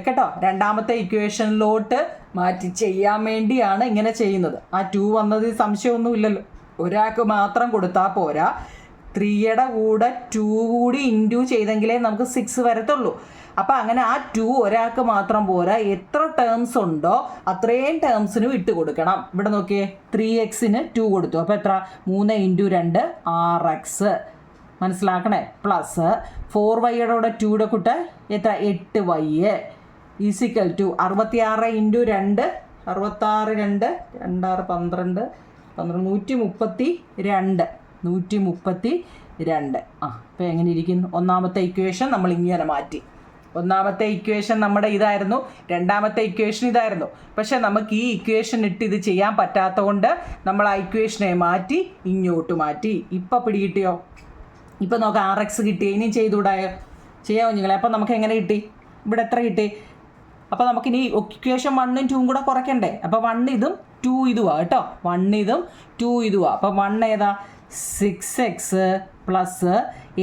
കേട്ടോ രണ്ടാമത്തെ ഇക്വേഷനിലോട്ട് മാറ്റി ചെയ്യാൻ വേണ്ടിയാണ് ഇങ്ങനെ ചെയ്യുന്നത്. ആ 2 വന്നത് സംശയമൊന്നുമില്ലല്ലോ. ഒരാൾക്ക് മാത്രം കൊടുത്താൽ പോരാ, 3യുടെ കൂടെ 2 കൂടി ഇൻറ്റു ചെയ്തെങ്കിലേ നമുക്ക് 6 വരത്തുള്ളൂ. അപ്പോൾ അങ്ങനെ ആ 2 ഒരാൾക്ക് മാത്രം പോരാ, എത്ര ടേംസ് ഉണ്ടോ അത്രയും ടേംസിനും ഇട്ട് കൊടുക്കണം. ഇവിടെ നോക്കിയേ, 3xന് 2 കൊടുത്തു. അപ്പോൾ എത്ര? 3 × 2 6x. മനസ്സിലാക്കണേ. പ്ലസ് 4yയുടെ കൂടെ 2യുടെ കൂട്ട് എത്ര? 8y is equal to 66 × 2 66 2 2 12 132. അപ്പോൾ എങ്ങനെ ഇരിക്കുന്നു? ഒന്നാമത്തെ ഇക്വേഷൻ നമ്മൾ ഇങ്ങനെ മാറ്റി. ഒന്നാമത്തെ ഇക്വേഷൻ നമ്മുടെ ഇതായിരുന്നു, രണ്ടാമത്തെ ഇക്വേഷൻ ഇതായിരുന്നു. പക്ഷെ നമുക്ക് ഈ ഇക്വേഷൻ ഇട്ട് ഇത് ചെയ്യാൻ പറ്റാത്തത് കൊണ്ട് നമ്മൾ ആ ഇക്വേഷനെ മാറ്റി ഇങ്ങോട്ട് മാറ്റി. ഇപ്പം പിടികിട്ടിയോ? ഇപ്പം നമുക്ക് 6x കിട്ടി. ഇനിയും ചെയ്തുകൂടായോ? ചെയ്യാമോ നിങ്ങളെ? അപ്പം നമുക്ക് എങ്ങനെ കിട്ടി? ഇവിടെ എത്ര കിട്ടി? അപ്പോൾ നമുക്കിനി ഇക്വേഷൻ 1ഉം 2ഉം കൂടെ കുറയ്ക്കണ്ടേ? അപ്പോൾ 1 ഇതും 2 ഇതുമാണ് കേട്ടോ. 1 ഇതും 2 ഇതുമാണ്. അപ്പോൾ 1 ഏതാ? 6x plus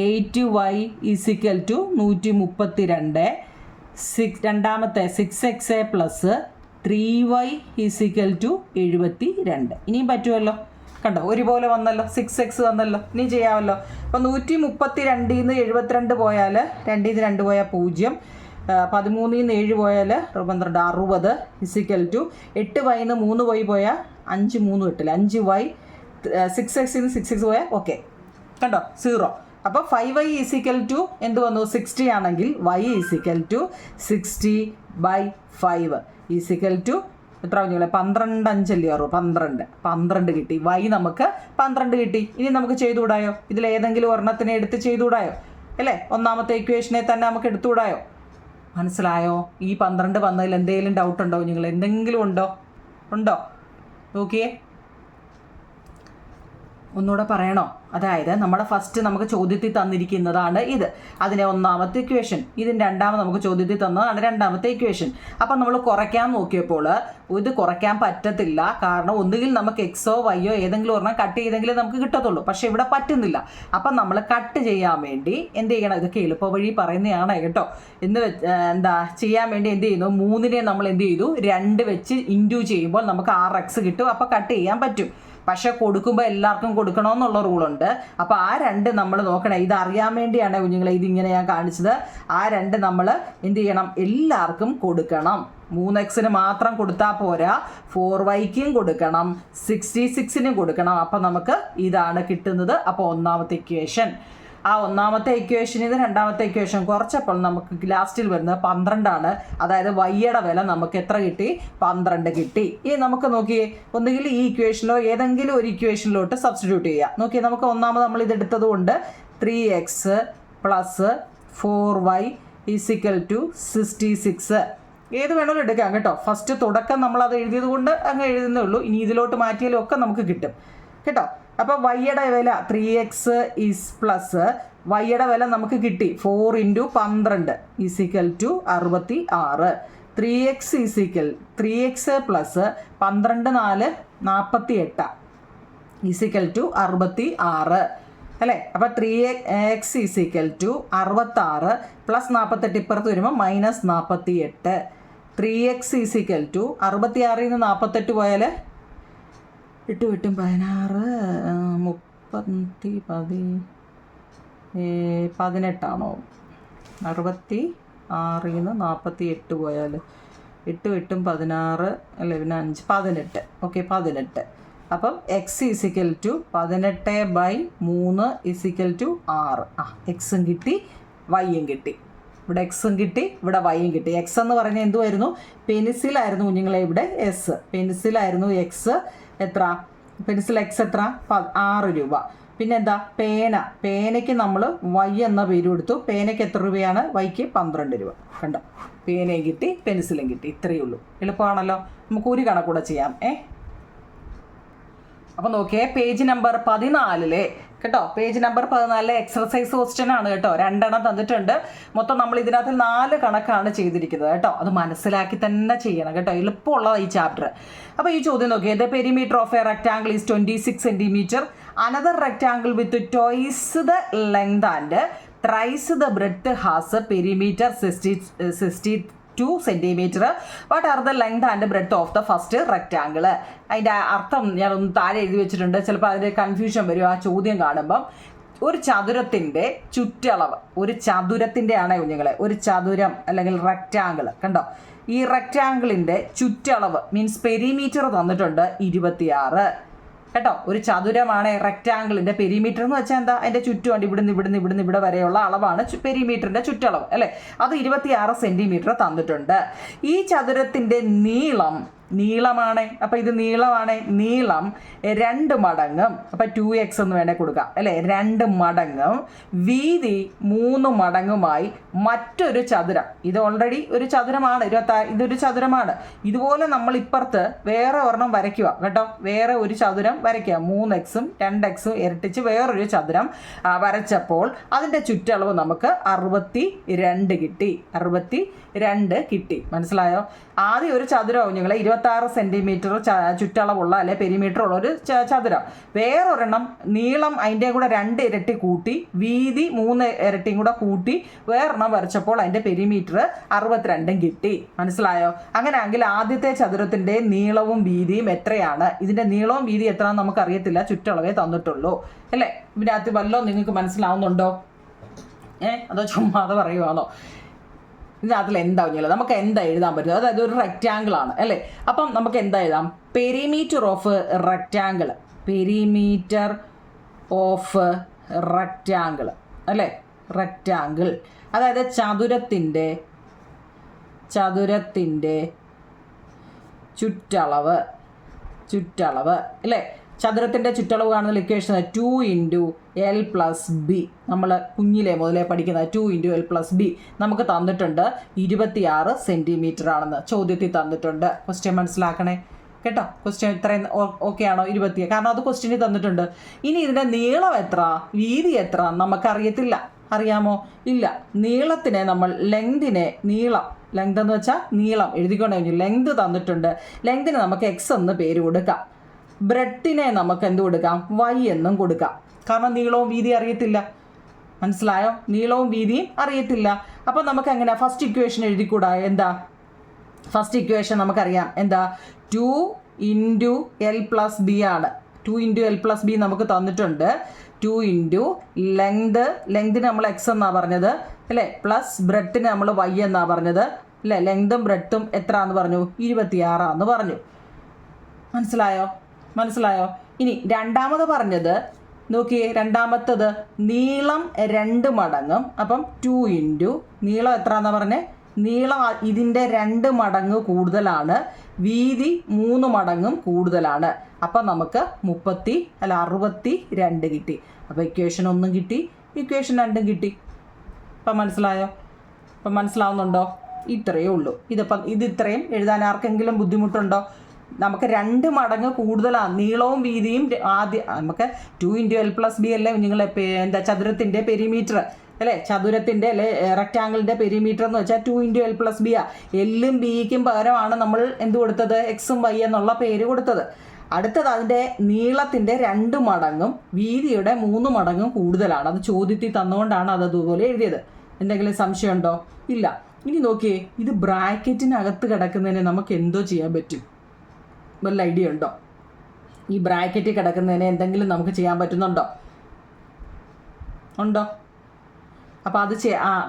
8y is equal to 132. രണ്ടാമത്തെ 6x plus 3y is equal to 72. ഇനിയും പറ്റുമല്ലോ. കണ്ടോ, ഒരുപോലെ വന്നല്ലോ. 6x വന്നല്ലോ. ഇനി ചെയ്യാമല്ലോ. അപ്പോൾ 132 ന്ന് 72 പോയാൽ 2 ന്ന് 2 പോയാൽ 0. 13 ന്ന് 7 പോയാൽ 12 60 ഈസിക്കൽ ടു 8y ന്ന് 3y പോയാൽ 5 3 8 5y 6x ന്ന് 6x പോയാൽ ഓക്കെ. കണ്ടോ, 0. അപ്പോൾ 5y ഈസിക്കൽ ടു എന്ത് വന്നു? 60 ആണെങ്കിൽ y is equal to 60/5 is equal to എത്ര പറഞ്ഞോളെ? 12 5 അല്ലേ? 12 കിട്ടി. y നമുക്ക് 12 കിട്ടി. ഇനി നമുക്ക് ചെയ്തുകൂടായോ? ഇതിലേതെങ്കിലും ഒരെണ്ണത്തിനെ എടുത്ത് ചെയ്തുകൂടായോ? അല്ലേ? ഒന്നാമത്തെ ഇക്വേഷനെ തന്നെ നമുക്ക് എടുത്തുകൂടായോ? മനസ്സിലായോ? ഈ 12 വന്നതിൽ എന്തെങ്കിലും ഡൗട്ട് ഉണ്ടോ നിങ്ങൾ? എന്തെങ്കിലും ഉണ്ടോ? നോക്കിയേ, ഒന്നുകൂടെ പറയണോ? അതായത് നമ്മുടെ ഫസ്റ്റ് നമുക്ക് ചോദ്യത്തിൽ തന്നിരിക്കുന്നതാണ് ഇത്, അതിനെ ഒന്നാമത്തെ ഇക്വേഷൻ. ഇതിന് രണ്ടാമത് നമുക്ക് ചോദ്യത്തിൽ തന്നതാണ് രണ്ടാമത്തെ ഇക്വേഷൻ. അപ്പം നമ്മൾ കുറയ്ക്കാൻ നോക്കിയപ്പോൾ ഇത് കുറയ്ക്കാൻ പറ്റത്തില്ല. കാരണം ഒന്നുകിൽ നമുക്ക് എക്സോ വൈയോ ഏതെങ്കിലും ഒരെണ്ണം കട്ട് ചെയ്തെങ്കിലേ നമുക്ക് കിട്ടത്തുള്ളൂ. പക്ഷേ ഇവിടെ പറ്റുന്നില്ല. അപ്പം നമ്മൾ കട്ട് ചെയ്യാൻ വേണ്ടി എന്ത് ചെയ്യണം? ഇതൊക്കെ എളുപ്പ വഴി പറയുന്നതാണ് കേട്ടോ. ചെയ്യാൻ വേണ്ടി എന്ത് ചെയ്യുന്നു? 3നെ നമ്മൾ എന്ത് ചെയ്തു? 2 വെച്ച് ഇൻറ്റു ചെയ്യുമ്പോൾ നമുക്ക് 6x കിട്ടും. അപ്പോൾ കട്ട് ചെയ്യാൻ പറ്റും. പക്ഷെ കൊടുക്കുമ്പോൾ എല്ലാവർക്കും കൊടുക്കണമെന്നുള്ള റൂളുണ്ട്. അപ്പോൾ ആ 2 നമ്മൾ നോക്കണം. ഇത് അറിയാൻ വേണ്ടിയാണ് കുഞ്ഞുങ്ങളെ ഇതിങ്ങനെ ഞാൻ കാണിച്ചത്. ആ 2 നമ്മൾ എന്ത് ചെയ്യണം? എല്ലാവർക്കും കൊടുക്കണം. 3xന് മാത്രം കൊടുത്താൽ പോരാ, 4yക്കും കൊടുക്കണം, 66നും കൊടുക്കണം. അപ്പം നമുക്ക് ഇതാണ് കിട്ടുന്നത്. അപ്പോൾ ഒന്നാമത്തെ ഇക്വേഷൻ. ആ ഒന്നാമത്തെ ഇക്വേഷൻ ഇത് രണ്ടാമത്തെ ഇക്വേഷൻ കുറച്ചപ്പോൾ നമുക്ക് ലാസ്റ്റിൽ വരുന്നത് 12 ആണ്. അതായത് വൈയുടെ വില നമുക്ക് എത്ര കിട്ടി? 12 കിട്ടി. ഇനി നമുക്ക് നോക്കിയേ, ഒന്നുകിൽ ഈ ഇക്വേഷനിലോ ഏതെങ്കിലും ഒരു ഇക്വേഷനിലോട്ട് സബ്സ്റ്റിറ്റ്യൂട്ട് ചെയ്യാം. നോക്കിയേ, നമുക്ക് ഒന്നാമത് നമ്മൾ ഇതെടുത്തത് കൊണ്ട് 3x plus 4y is equal to 66. ഏത് വേണമെങ്കിലും എടുക്കാം കേട്ടോ. ഫസ്റ്റ് തുടക്കം നമ്മളത് എഴുതിയത് കൊണ്ട് അങ്ങ് എഴുതുന്നേ ഉള്ളൂ. ഇനി ഇതിലോട്ട് മാറ്റിയാലും ഒക്കെ നമുക്ക് കിട്ടും കേട്ടോ. അപ്പോൾ വൈയുടെ വില 3x ഈസ് പ്ലസ് വൈയുടെ വില നമുക്ക് കിട്ടി 4 × 12 is equal to 66. 3x is equal 3x plus 12 4 48 is equal to 66 അല്ലേ? അപ്പോൾ 3x ഈസിക്കൽ ടു 66 പ്ലസ് 48 ഇപ്പുറത്ത് വരുമ്പോൾ -48. 3x ഈസിക്കൽ ടു 66 ൽ നിന്ന് 48 പോയാൽ 8 8 16 30 18 ആണോ? 66 ൽ നിന്ന് 48 പോയാൽ 8 8 16 അല്ല, പിന്നെ 5 18. ഓക്കെ, 18. അപ്പം x is equal to 18/3 is equal to 6. എക്സും കിട്ടി, വൈയും കിട്ടി. ഇവിടെ എക്സും കിട്ടി, ഇവിടെ വൈയും കിട്ടി. എക്സ് എന്ന് പറഞ്ഞാൽ എന്തുമായിരുന്നു? പെൻസിലായിരുന്നു കുഞ്ഞുങ്ങളെ. ഇവിടെ എസ് പെൻസിലായിരുന്നു. എക്സ് എത്ര? പെൻസിൽ എക്സ് എത്ര? 6 രൂപ. പിന്നെന്താ? പേനയ്ക്ക് നമ്മൾ വൈ എന്ന പേര് കൊടുത്തു. പേനയ്ക്ക് എത്ര രൂപയാണ്? വൈക്ക് 12 രൂപ. കണ്ടോ, പേനയും കിട്ടി, പെൻസിലും കിട്ടി. ഇത്രയേ ഉള്ളൂ. എളുപ്പമാണല്ലോ. നമുക്ക് ഒരു കണക്കൂടെ ചെയ്യാം. അപ്പം നോക്കിയേ പേജ് നമ്പർ 14 കേട്ടോ, പേജ് നമ്പർ 14 എക്സർസൈസ് ക്വസ്റ്റ്യൻ ആണ് കേട്ടോ. 2 തന്നിട്ടുണ്ട്. മൊത്തം നമ്മൾ ഇതിനകത്ത് 4 കണക്കാണ് ചെയ്തിരിക്കുന്നത് കേട്ടോ. അത് മനസ്സിലാക്കി തന്നെ ചെയ്യണം കേട്ടോ, എളുപ്പമുള്ള ഈ ചാപ്റ്റർ. അപ്പോൾ ഈ ചോദ്യം നോക്കിയേ, the perimeter of a rectangle is 26 centimetre. Another rectangle with twice the length and thrice the breadth has perimeter 62 centimetre. What are the length and breadth of the first rectangle? അതിൻ്റെ അർത്ഥം ഞാനൊന്ന് താഴെ എഴുതി വെച്ചിട്ടുണ്ട്. ചിലപ്പോൾ അതിൻ്റെ കൺഫ്യൂഷൻ വരും ആ ചോദ്യം കാണുമ്പം. ഒരു ചതുരത്തിൻ്റെ ചുറ്റളവ്, ഒരു ചതുരത്തിൻ്റെ ആണ് കുഞ്ഞുങ്ങളെ, ഒരു ചതുരം അല്ലെങ്കിൽ റെക്ടാങ്കിൾ കണ്ടോ, ഈ റെക്ടാങ്കിളിൻ്റെ ചുറ്റളവ് മീൻസ് പെരിമീറ്റർ തന്നിട്ടുണ്ട് 26 കേട്ടോ. ഒരു ചതുരമാണ് റെക്ടാങ്കിളിൻ്റെ പെരിമീറ്റർ എന്ന് വെച്ചാൽ എന്താ, അതിൻ്റെ ചുറ്റുമുണ്ട് ഇവിടുന്ന് ഇവിടെ വരെയുള്ള അളവാണ് പെരിമീറ്ററിൻ്റെ ചുറ്റളവ് അല്ലേ. അത് 26 സെൻറ്റിമീറ്റർ തന്നിട്ടുണ്ട്. ഈ ചതുരത്തിൻ്റെ നീളമാണ്, അപ്പം ഇത് നീളമാണ്. നീളം 2 മടങ്ങും, അപ്പം 2x എന്ന് വേണേൽ കൊടുക്കാം അല്ലേ, 2 മടങ്ങും വീതി 3 മടങ്ങുമായി മറ്റൊരു ചതുരം. ഇത് ഓൾറെഡി ഒരു ചതുരമാണ്, ഇതൊരു ചതുരമാണ്. ഇതുപോലെ നമ്മൾ ഇപ്പുറത്ത് വേറെ ഒരെണ്ണം വരയ്ക്കുക കേട്ടോ, വേറെ ഒരു ചതുരം വരയ്ക്കുക. 3x-ഉം 2x-ഉം ഇരട്ടിച്ച് വേറൊരു ചതുരം വരച്ചപ്പോൾ അതിൻ്റെ ചുറ്റളവ് നമുക്ക് 62 കിട്ടി. 62 കിട്ടി. മനസ്സിലായോ? ആദ്യം ഒരു ചതുരവും നിങ്ങൾ 26 സെൻറ്റിമീറ്റർ ചുറ്റളവുള്ള അല്ലെ പെരിമീറ്റർ ഉള്ള ഒരു ചതുരം. വേറൊരെണ്ണം നീളം അതിൻ്റെ കൂടെ 2 ഇരട്ടി കൂട്ടി വീതി 3 ഇരട്ടിയും കൂടെ കൂട്ടി വേറെണ്ണം വരച്ചപ്പോൾ അതിൻ്റെ പെരിമീറ്റർ 62 കിട്ടി. മനസ്സിലായോ? അങ്ങനെയാണെങ്കിൽ ആദ്യത്തെ ചതുരത്തിൻ്റെ നീളവും വീതിയും എത്രയാണ്? ഇതിൻ്റെ നീളവും വീതി എത്രയാണെന്ന് നമുക്കറിയത്തില്ല, ചുറ്റളവേ തന്നിട്ടുള്ളൂ അല്ലേ. ഇതിനകത്ത് വല്ലതും നിങ്ങൾക്ക് മനസ്സിലാവുന്നുണ്ടോ? അതോ ചുമ്മാതെ പറയുവാണോ? ഇതിനകത്തിൽ എന്താ കുഞ്ഞില്ല, നമുക്ക് എന്താ എഴുതാൻ പറ്റും? അതായത് ഒരു റെക്റ്റാങ്കിൾ ആണ് അല്ലേ. അപ്പം നമുക്ക് എന്താ എഴുതാം? Perimeter of rectangle, perimeter of rectangle അല്ലേ. റെക്റ്റാങ്കിൾ അതായത് ചതുരത്തിൻ്റെ ചുറ്റളവ് അല്ലേ. ചതുരത്തിൻ്റെ ചുറ്റളവ് കാണുന്ന ഇക്വേഷൻ 2 × L + B. നമ്മൾ കുഞ്ഞിലെ മുതലേ പഠിക്കുന്നത് 2 × L + B. നമുക്ക് തന്നിട്ടുണ്ട് 26 സെൻറ്റിമീറ്റർ ആണെന്ന് ചോദ്യത്തിൽ തന്നിട്ടുണ്ട്. ക്വസ്റ്റ്യൻ മനസ്സിലാക്കണേ കേട്ടോ. ക്വസ്റ്റ്യൻ ഇത്രയും ഓക്കെ ആണോ? 20, കാരണം അത് ക്വസ്റ്റ്യനിൽ തന്നിട്ടുണ്ട്. ഇനി ഇതിൻ്റെ നീളം എത്ര, വീതി എത്ര നമുക്കറിയത്തില്ല. അറിയാമോ? ഇല്ല. നീളത്തിനെ നമ്മൾ ലെങ്ത് എന്ന് വെച്ചാൽ നീളം എഴുതിക്കൊണ്ട് കഴിഞ്ഞു. ലെങ്ത് തന്നിട്ടുണ്ട്. ലെങ്തിന് നമുക്ക് x എന്ന് പേര് കൊടുക്കാം. ബ്രെഡിനെ നമുക്ക് എന്ത് കൊടുക്കാം? y എന്നും കൊടുക്കാം. കാരണം നീളവും വീതി അറിയത്തില്ല. മനസ്സിലായോ? നീളവും വീതിയും അറിയത്തില്ല. അപ്പം നമുക്ക് എങ്ങനെ ഫസ്റ്റ് ഇക്വേഷൻ എഴുതിക്കൂടാ? എന്താ ഫസ്റ്റ് ഇക്വേഷൻ? നമുക്കറിയാം എന്താ, 2 × L + B ആണ്. 2 × L + B നമുക്ക് തന്നിട്ടുണ്ട്. 2 × ലെങ്തിന് നമ്മൾ x എന്നാണ് പറഞ്ഞത് അല്ലേ, പ്ലസ് ബ്രെഡിന് നമ്മൾ y എന്നാണ് പറഞ്ഞത് അല്ലേ. ലെങ്തും ബ്രെഡും എത്രയാണെന്ന് പറഞ്ഞു? 26 പറഞ്ഞു. മനസ്സിലായോ? ഇനി രണ്ടാമത് പറഞ്ഞത് നോക്കിയേ, രണ്ടാമത്തത് നീളം 2 മടങ്ങും. അപ്പം 2 നീളം എത്രയാണെന്ന് പറഞ്ഞേ? നീളം ഇതിൻ്റെ 2 മടങ്ങ് കൂടുതലാണ്, വീതി 3 മടങ്ങും കൂടുതലാണ്. അപ്പം നമുക്ക് 62 കിട്ടി. അപ്പോൾ ഇക്വേഷൻ 1 കിട്ടി, ഇക്വേഷൻ 2 കിട്ടി. അപ്പം മനസ്സിലായോ? അപ്പം മനസ്സിലാവുന്നുണ്ടോ? ഇത്രയേ ഉള്ളൂ. ഇത് ഇത്രയും എഴുതാൻ ആർക്കെങ്കിലും ബുദ്ധിമുട്ടുണ്ടോ? നമുക്ക് 2 മടങ്ങ് കൂടുതലാണ് നീളവും വീതിയും. ആദ്യം നമുക്ക് 2 × L + B അല്ലേ നിങ്ങൾ എന്താ ചതുരത്തിൻ്റെ പെരിമീറ്റർ അല്ലേ, ചതുരത്തിൻ്റെ അല്ലെ റെക്റ്റാങ്കിളിൻ്റെ പെരിമീറ്റർ എന്ന് വെച്ചാൽ 2 × L + B. എല്ലും ബിക്കും പകരമാണ് നമ്മൾ എന്ത് കൊടുത്തത്? എക്സും വൈ എന്നുള്ള പേര് കൊടുത്തത്. അടുത്തത് അതിൻ്റെ നീളത്തിൻ്റെ 2 മടങ്ങും വീതിയുടെ 3 മടങ്ങും കൂടുതലാണ്. അത് ചോദ്യത്തിൽ തന്നുകൊണ്ടാണ് അത് അതുപോലെ എഴുതിയത്. എന്തെങ്കിലും സംശയമുണ്ടോ? ഇല്ല. ഇനി നോക്കിയേ, ഇത് ബ്രാക്കറ്റിനകത്ത് കിടക്കുന്നതിന് നമുക്ക് എന്തോ ചെയ്യാൻ പറ്റും? വല്ല ഐഡിയ ഉണ്ടോ? ഈ ബ്രാക്കറ്റിൽ കിടക്കുന്നതിന് എന്തെങ്കിലും നമുക്ക് ചെയ്യാൻ പറ്റുന്നുണ്ടോ? അപ്പോൾ അത്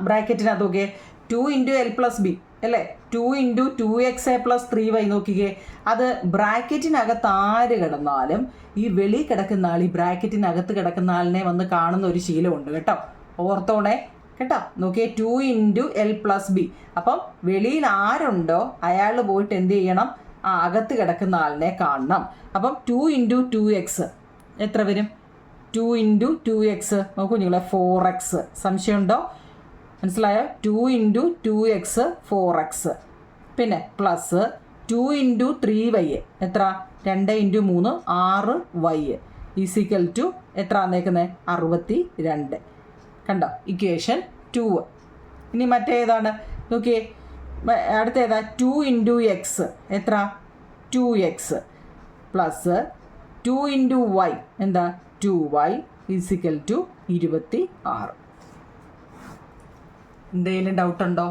ബ്രാക്കറ്റിനകത്ത് നോക്കിയേ, 2 × L + B അല്ലേ, 2 × 2xa + 3y നോക്കിക്കേ. അത് ബ്രാക്കറ്റിനകത്ത് ആര് കിടന്നാലും ഈ വെളി കിടക്കുന്ന ആൾ ഈ ബ്രാക്കറ്റിനകത്ത് കിടക്കുന്ന ആളിനെ വന്ന് കാണുന്ന ഒരു ശീലമുണ്ട് കേട്ടോ. ഓർത്തോണേ കേട്ടോ. നോക്കിയേ, 2 × L + B. അപ്പം വെളിയിൽ ആരുണ്ടോ അയാൾ പോയിട്ട് എന്ത് ചെയ്യണം? അകത്ത് കിടക്കുന്ന ആളിനെ കാണണം. അപ്പം 2 × 2x എത്ര വരും? 2 × 2x നോക്കൂ നിങ്ങളെ, 4x. സംശയമുണ്ടോ? മനസ്സിലായോ? 2 × 2x 4x. പിന്നെ പ്ലസ് 2 ഇൻറ്റു 3y എത്ര 2 ഇൻറ്റു 3 6y ഈസിക്കൽ ടു എത്ര വന്നേക്കുന്നത് 62. കണ്ടോ ഇക്വേഷൻ 2. ഇനി മറ്റേതാണ് നോക്കിയേ, അടുത്ത ഏതാ 2 ഇൻറ്റു എക്സ് എത്ര 2x പ്ലസ് 2 ഇൻറ്റു വൈ എന്താ 2y ഈസിക്കൽ ടു 26. എന്തെങ്കിലും ഡൗട്ടുണ്ടോ?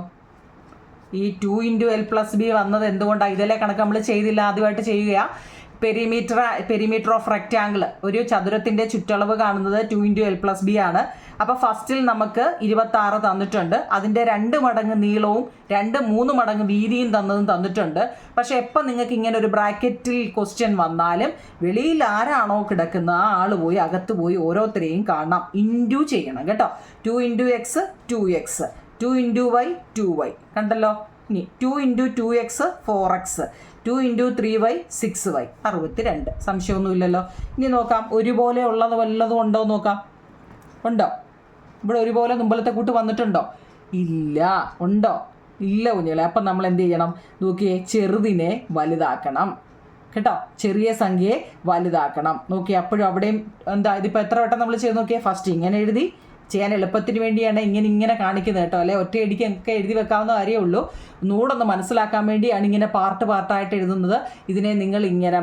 ഈ 2 ഇൻറ്റു എൽ പ്ലസ് ബി വന്നത് എന്തുകൊണ്ടാണ്? ഇതിലെ കണക്ക് നമ്മൾ ചെയ്തില്ല, ആദ്യമായിട്ട് ചെയ്യുക. പെരിമീറ്റർ ഓഫ് റെക്റ്റാങ്കിൾ, ഒരു ചതുരത്തിൻ്റെ ചുറ്റളവ് കാണുന്നത് 2 ഇൻറ്റു എൽ പ്ലസ് ബി ആണ്. അപ്പോൾ ഫസ്റ്റിൽ നമുക്ക് 26 തന്നിട്ടുണ്ട്, അതിൻ്റെ 2 മടങ്ങ് നീളവും 3 മടങ്ങ് വീതിയും തന്നിട്ടുണ്ട്. പക്ഷേ എപ്പോൾ നിങ്ങൾക്ക് ഇങ്ങനെ ഒരു ബ്രാക്കറ്റിൽ ക്വസ്റ്റ്യൻ വന്നാലും വെളിയിൽ ആരാണോ കിടക്കുന്ന ആ ആൾ പോയി അകത്ത് പോയി ഓരോരുത്തരെയും കാണണം, ഇൻറ്റു ചെയ്യണം കേട്ടോ. 2 into X 2x, 2 into Y 2y കണ്ടല്ലോ. ഇനി 2 into 2x 4x, 2 into 3y 6y 62. സംശയമൊന്നുമില്ലല്ലോ. ഇനി നോക്കാം, ഒരുപോലെ ഉള്ളത് വല്ലതും ഉണ്ടോ നോക്കാം. ഉണ്ടോ? ഇവിടെ ഒരുപോലെ മുമ്പലത്തെ കൂട്ട് വന്നിട്ടുണ്ടോ? ഇല്ല. ഉണ്ടോ? ഇല്ല കുഞ്ഞുങ്ങളെ. അപ്പം നമ്മൾ എന്ത് ചെയ്യണം നോക്കിയേ, ചെറുതിനെ വലുതാക്കണം കേട്ടോ, ചെറിയ സംഖ്യയെ വലുതാക്കണം. നോക്കിയേ, അപ്പോഴും അവിടെയും എന്താ, ഇതിപ്പോൾ എത്ര വട്ടം നമ്മൾ ചെയ്ത് നോക്കിയേ. ഫസ്റ്റ് ഇങ്ങനെ എഴുതി, ചെയ്യാൻ എളുപ്പത്തിന് വേണ്ടിയാണ് ഇങ്ങനെ കാണിക്കുന്നത് കേട്ടോ, അല്ലെ ഒറ്റയടിക്ക് ഒക്കെ എഴുതി വെക്കാവുന്ന കാര്യമേ ഉള്ളൂ. ഒന്നുകൂടെ മനസ്സിലാക്കാൻ വേണ്ടിയാണ് ഇങ്ങനെ പാർട്ടായിട്ട് എഴുതുന്നത്. ഇതിനെ നിങ്ങൾ ഇങ്ങനെ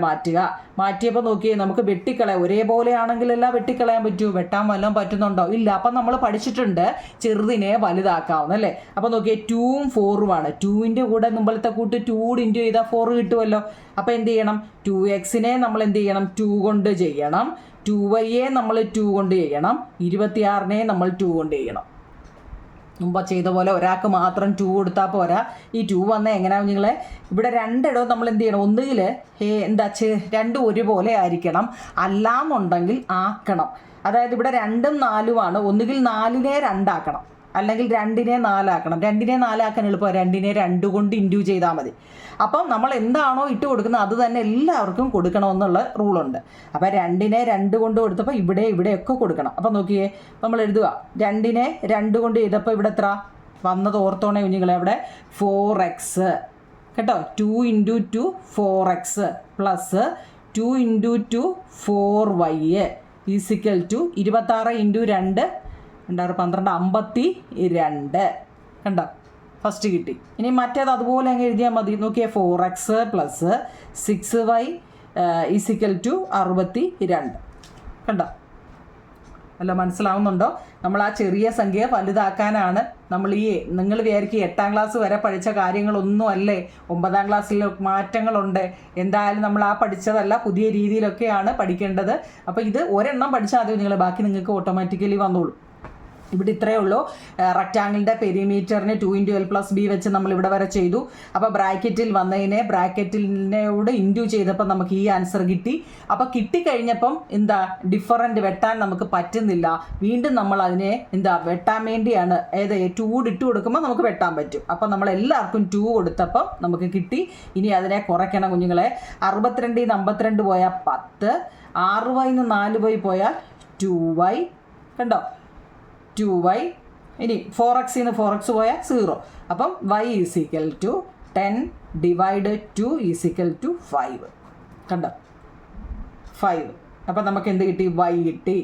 മാറ്റിയപ്പോൾ നോക്കിയേ, നമുക്ക് വെട്ടിക്കളയാം. ഒരേപോലെ ആണെങ്കിലെല്ലാം വെട്ടിക്കളയാൻ പറ്റൂ, വെട്ടാൻ വല്ലതും പറ്റുന്നുണ്ടോ? ഇല്ല. അപ്പം നമ്മൾ പഠിച്ചിട്ടുണ്ട് ചെറുതിനെ വലുതാക്കാവുന്ന അല്ലേ. അപ്പോൾ നോക്കിയേ 2ഉം 4ഉം ആണ്. 2ൻ്റെ കൂടെ മുമ്പലത്തെ കൂട്ട് 2 ഇൻറ്റു ചെയ്താൽ 4 കിട്ടുമല്ലോ. അപ്പോൾ എന്ത് ചെയ്യണം, 2xനെ നമ്മൾ എന്ത് ചെയ്യണം 2 കൊണ്ട് ചെയ്യണം, 2yയെ നമ്മൾ 2 കൊണ്ട് ചെയ്യണം, 26നെ നമ്മൾ 2 കൊണ്ട് ചെയ്യണം. മുമ്പ് ചെയ്ത പോലെ ഒരാൾക്ക് മാത്രം 2 കൊടുത്താൽ പോരാ. ഈ 2 വന്നാൽ എങ്ങനെയാവും നിങ്ങളെ, ഇവിടെ രണ്ടിടവും നമ്മൾ എന്ത് ചെയ്യണം, ഒന്നുകിൽ രണ്ടും ഒരുപോലെ ആയിരിക്കണം, അല്ലാന്നുണ്ടെങ്കിൽ ആക്കണം. അതായത് ഇവിടെ 2ഉം 4ഉം ആണ്, ഒന്നുകിൽ 4നെ 2 ആക്കണം, അല്ലെങ്കിൽ 2നെ 4 ആക്കണം. 2നെ 4 ആക്കാൻ എളുപ്പം, 2നെ 2 കൊണ്ട് ഇൻറ്റു ചെയ്താൽ മതി. അപ്പം നമ്മൾ എന്താണോ ഇട്ട് കൊടുക്കുന്നത് അത് തന്നെ എല്ലാവർക്കും കൊടുക്കണമെന്നുള്ള റൂളുണ്ട്. അപ്പം 2നെ 2 കൊണ്ട് കൊടുത്തപ്പോൾ ഇവിടെയൊക്കെ കൊടുക്കണം. അപ്പം നോക്കിയേ, നമ്മൾ എഴുതുക 2നെ 2 കൊണ്ട് ചെയ്തപ്പോൾ ഇവിടെ എത്ര വന്നത് ഓർത്തോണേ കുഞ്ഞുങ്ങളെ, അവിടെ 4x കേട്ടോ. 2 into 2 4x plus 2 into 2 4y is equal to 26 into 2 12 52 കണ്ടോ, ഫസ്റ്റ് കിട്ടി. ഇനി മറ്റേത് അതുപോലെ അങ്ങ് എഴുതിയാൽ മതി. നോക്കിയാൽ 4x plus 6y is equal to 62 കണ്ടോ. അല്ല മനസ്സിലാവുന്നുണ്ടോ? നമ്മൾ ആ ചെറിയ സംഖ്യ വലുതാക്കാനാണ് നമ്മൾ നിങ്ങൾ വിചാരിക്കും 8ാം ക്ലാസ് വരെ പഠിച്ച കാര്യങ്ങളൊന്നും അല്ലേ, 9ാം ക്ലാസ്സിൽ മാറ്റങ്ങളുണ്ട്. എന്തായാലും നമ്മൾ ആ പഠിച്ചതല്ല, പുതിയ രീതിയിലൊക്കെയാണ് പഠിക്കേണ്ടത്. അപ്പോൾ ഇത് ഒരെണ്ണം പഠിച്ചാൽ മതി നിങ്ങൾ, ബാക്കി നിങ്ങൾക്ക് ഓട്ടോമാറ്റിക്കലി വന്നോളൂ. ഇവിടെ ഇത്രയേ ഉള്ളൂ. റെക്റ്റാങ്കിളിൻ്റെ പെരിമീറ്ററിന് 2 ഇൻറ്റു എൽ പ്ലസ് ബി വെച്ച് നമ്മൾ ഇവിടെ വരെ ചെയ്തു. അപ്പോൾ ബ്രാക്കറ്റിൽ വന്നതിനെ ബ്രാക്കറ്റിനോട് ഇൻറ്റു ചെയ്തപ്പോൾ നമുക്ക് ഈ ആൻസർ കിട്ടി. അപ്പോൾ കിട്ടിക്കഴിഞ്ഞപ്പം ഡിഫറൻറ്റ് വെട്ടാൻ നമുക്ക് പറ്റുന്നില്ല. വീണ്ടും നമ്മൾ അതിനെ വെട്ടാൻ വേണ്ടിയാണ് 2 ഇട്ട് കൊടുക്കുമ്പോൾ നമുക്ക് വെട്ടാൻ പറ്റും. അപ്പോൾ നമ്മൾ എല്ലാവർക്കും 2 കൊടുത്തപ്പം നമുക്ക് കിട്ടി. ഇനി അതിനെ കുറയ്ക്കണം കുഞ്ഞുങ്ങളെ. 62 52 പോയാൽ 10, 6y 4y പോയാൽ 2y കണ്ടോ, 2y. ഇനി 4x 4x പോയാൽ 0. അപ്പം y is equal to 10 divide 2 is equal to 5 കണ്ടോ, 5. അപ്പം നമുക്ക് എന്ത് കിട്ടി, y കിട്ടി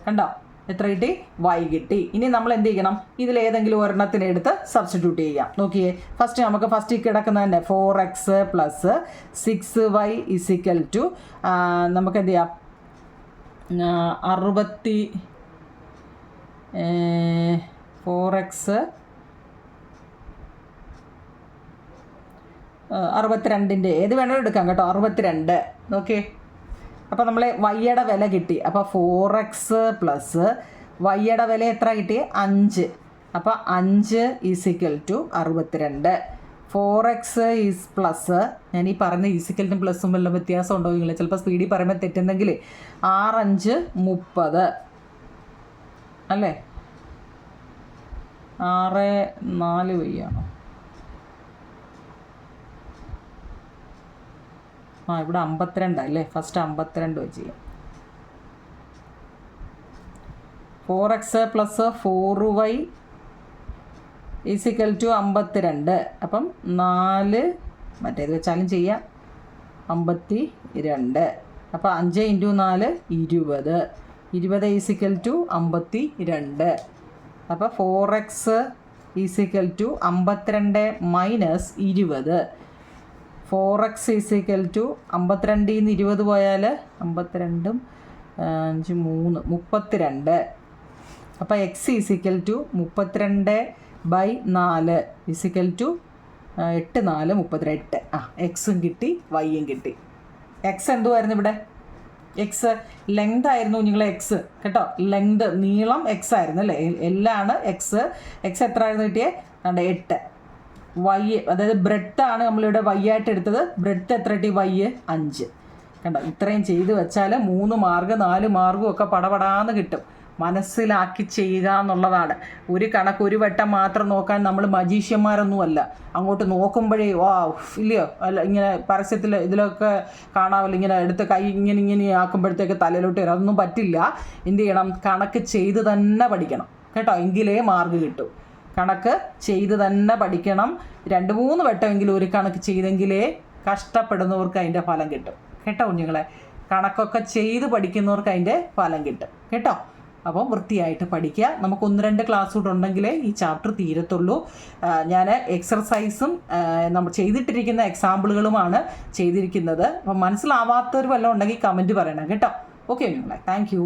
കണ്ടോ. എത്ര കിട്ടി, y കിട്ടി. ഇനി നമ്മൾ എന്ത് ചെയ്യണം, ഇതിലേതെങ്കിലും ഒരെണ്ണത്തിനെ എടുത്ത് സബ്സ്റ്റിറ്റ്യൂട്ട് ചെയ്യാം. നോക്കിയേ, ഫസ്റ്റ് കിടക്കുന്ന തന്നെ 4x plus 6y is equal to നമുക്ക് എന്ത് ചെയ്യാം 4x 62ൻ്റെ ഏത് വേണമെങ്കിലും എടുക്കാം കേട്ടോ, 62. നോക്കിയേ, അപ്പോൾ നമ്മൾ വൈയുടെ വില കിട്ടി. അപ്പോൾ 4x പ്ലസ് വൈയുടെ വില എത്ര കിട്ടി, 5. അപ്പോൾ 5 is equal to 62. 4x is plus, ഞാൻ ഈ പറയുന്ന ഈസിക്കലിനും പ്ലസും വല്ല വ്യത്യാസം ഉണ്ടോ നിങ്ങൾ ചിലപ്പോൾ സ്പീഡിൽ പറയുമ്പോൾ തെറ്റുന്നെങ്കിൽ, 6 5 30 അല്ലേ, 6 4 വയ്യാണോ? ഇവിടെ 52 അല്ലേ, ഫസ്റ്റ് 52 വെച്ച് ചെയ്യാം. 4x plus 4y is equal to 52. അപ്പം 4 മറ്റേത് വെച്ചാലും ചെയ്യാം. 52. അപ്പോൾ 5 × 4 20. 20 = 52. അപ്പോൾ 4x = 52 - 20. 4x = 52 ന്ന് 20 പോയാൽ 52 5 3 32. അപ്പോൾ x = 32/4 = 8 4 38. എക്സും കിട്ടി, വൈയും കിട്ടി. എക്സ് എന്തുമായിരുന്നു ഇവിടെ? എക്സ് ലെങ്ത് ആയിരുന്നു നിങ്ങളെ എക്സ് കേട്ടോ. ലെങ്ത് നീളം എക്സ് ആയിരുന്നു അല്ലേ? എല്ലാണ് എക്സ്. എക്സ് എത്ര ആയിരുന്നു കിട്ടിയേ? 8. വൈ അതായത് ബ്രെഡ്ത്താണ് നമ്മളിവിടെ വൈ ആയിട്ട് എടുത്തത്. ബ്രെഡ്ത്ത് എത്ര കിട്ടി? വൈ 5. കണ്ടോ? ഇത്രയും ചെയ്ത് വെച്ചാൽ 3 മാർക്ക് 4 മാർക്കും ഒക്കെ പടപടാന്ന് കിട്ടും. മനസ്സിലാക്കി ചെയ്യുക എന്നുള്ളതാണ്. ഒരു കണക്ക് ഒരു വട്ടം മാത്രം നോക്കാൻ നമ്മൾ മജീഷ്യന്മാരൊന്നുമല്ല. അങ്ങോട്ട് നോക്കുമ്പോഴേ ഇല്ലയോ, അല്ല ഇങ്ങനെ പരസ്യത്തിൽ ഇതിലൊക്കെ കാണാമല്ലോ, ഇങ്ങനെ എടുത്ത് കൈ ഇങ്ങനെ ആക്കുമ്പോഴത്തേക്ക് തലയിലോട്ട് വരും. അതൊന്നും പറ്റില്ല. എന്ത് ചെയ്യണം? കണക്ക് ചെയ്ത് തന്നെ പഠിക്കണം കേട്ടോ, എങ്കിലേ മാർക്ക് കിട്ടും. കണക്ക് ചെയ്ത് തന്നെ പഠിക്കണം. 2-3 വട്ടമെങ്കിലും ഒരു കണക്ക് ചെയ്തെങ്കിലേ കഷ്ടപ്പെടുന്നവർക്ക് അതിൻ്റെ ഫലം കിട്ടും കേട്ടോ കുഞ്ഞുങ്ങളെ. കണക്കൊക്കെ ചെയ്ത് പഠിക്കുന്നവർക്ക് അതിൻ്റെ ഫലം കിട്ടും കേട്ടോ. അപ്പോൾ വൃത്തിയായിട്ട് പഠിക്കുക. നമുക്ക് 1-2 ക്ലാസ് കൂടെ ഉണ്ടെങ്കിലേ ഈ ചാപ്റ്റർ തീരത്തുള്ളൂ. ഞാൻ എക്സർസൈസും നമ്മൾ ചെയ്തിട്ടിരിക്കുന്ന എക്സാമ്പിളുകളുമാണ് ചെയ്തിരിക്കുന്നത്. അപ്പോൾ മനസ്സിലാവാത്തവർ വല്ലതും ഉണ്ടെങ്കിൽ കമൻറ്റ് പറയണം കേട്ടോ. ഓക്കെ കുഞ്ഞുങ്ങളെ, താങ്ക് യു.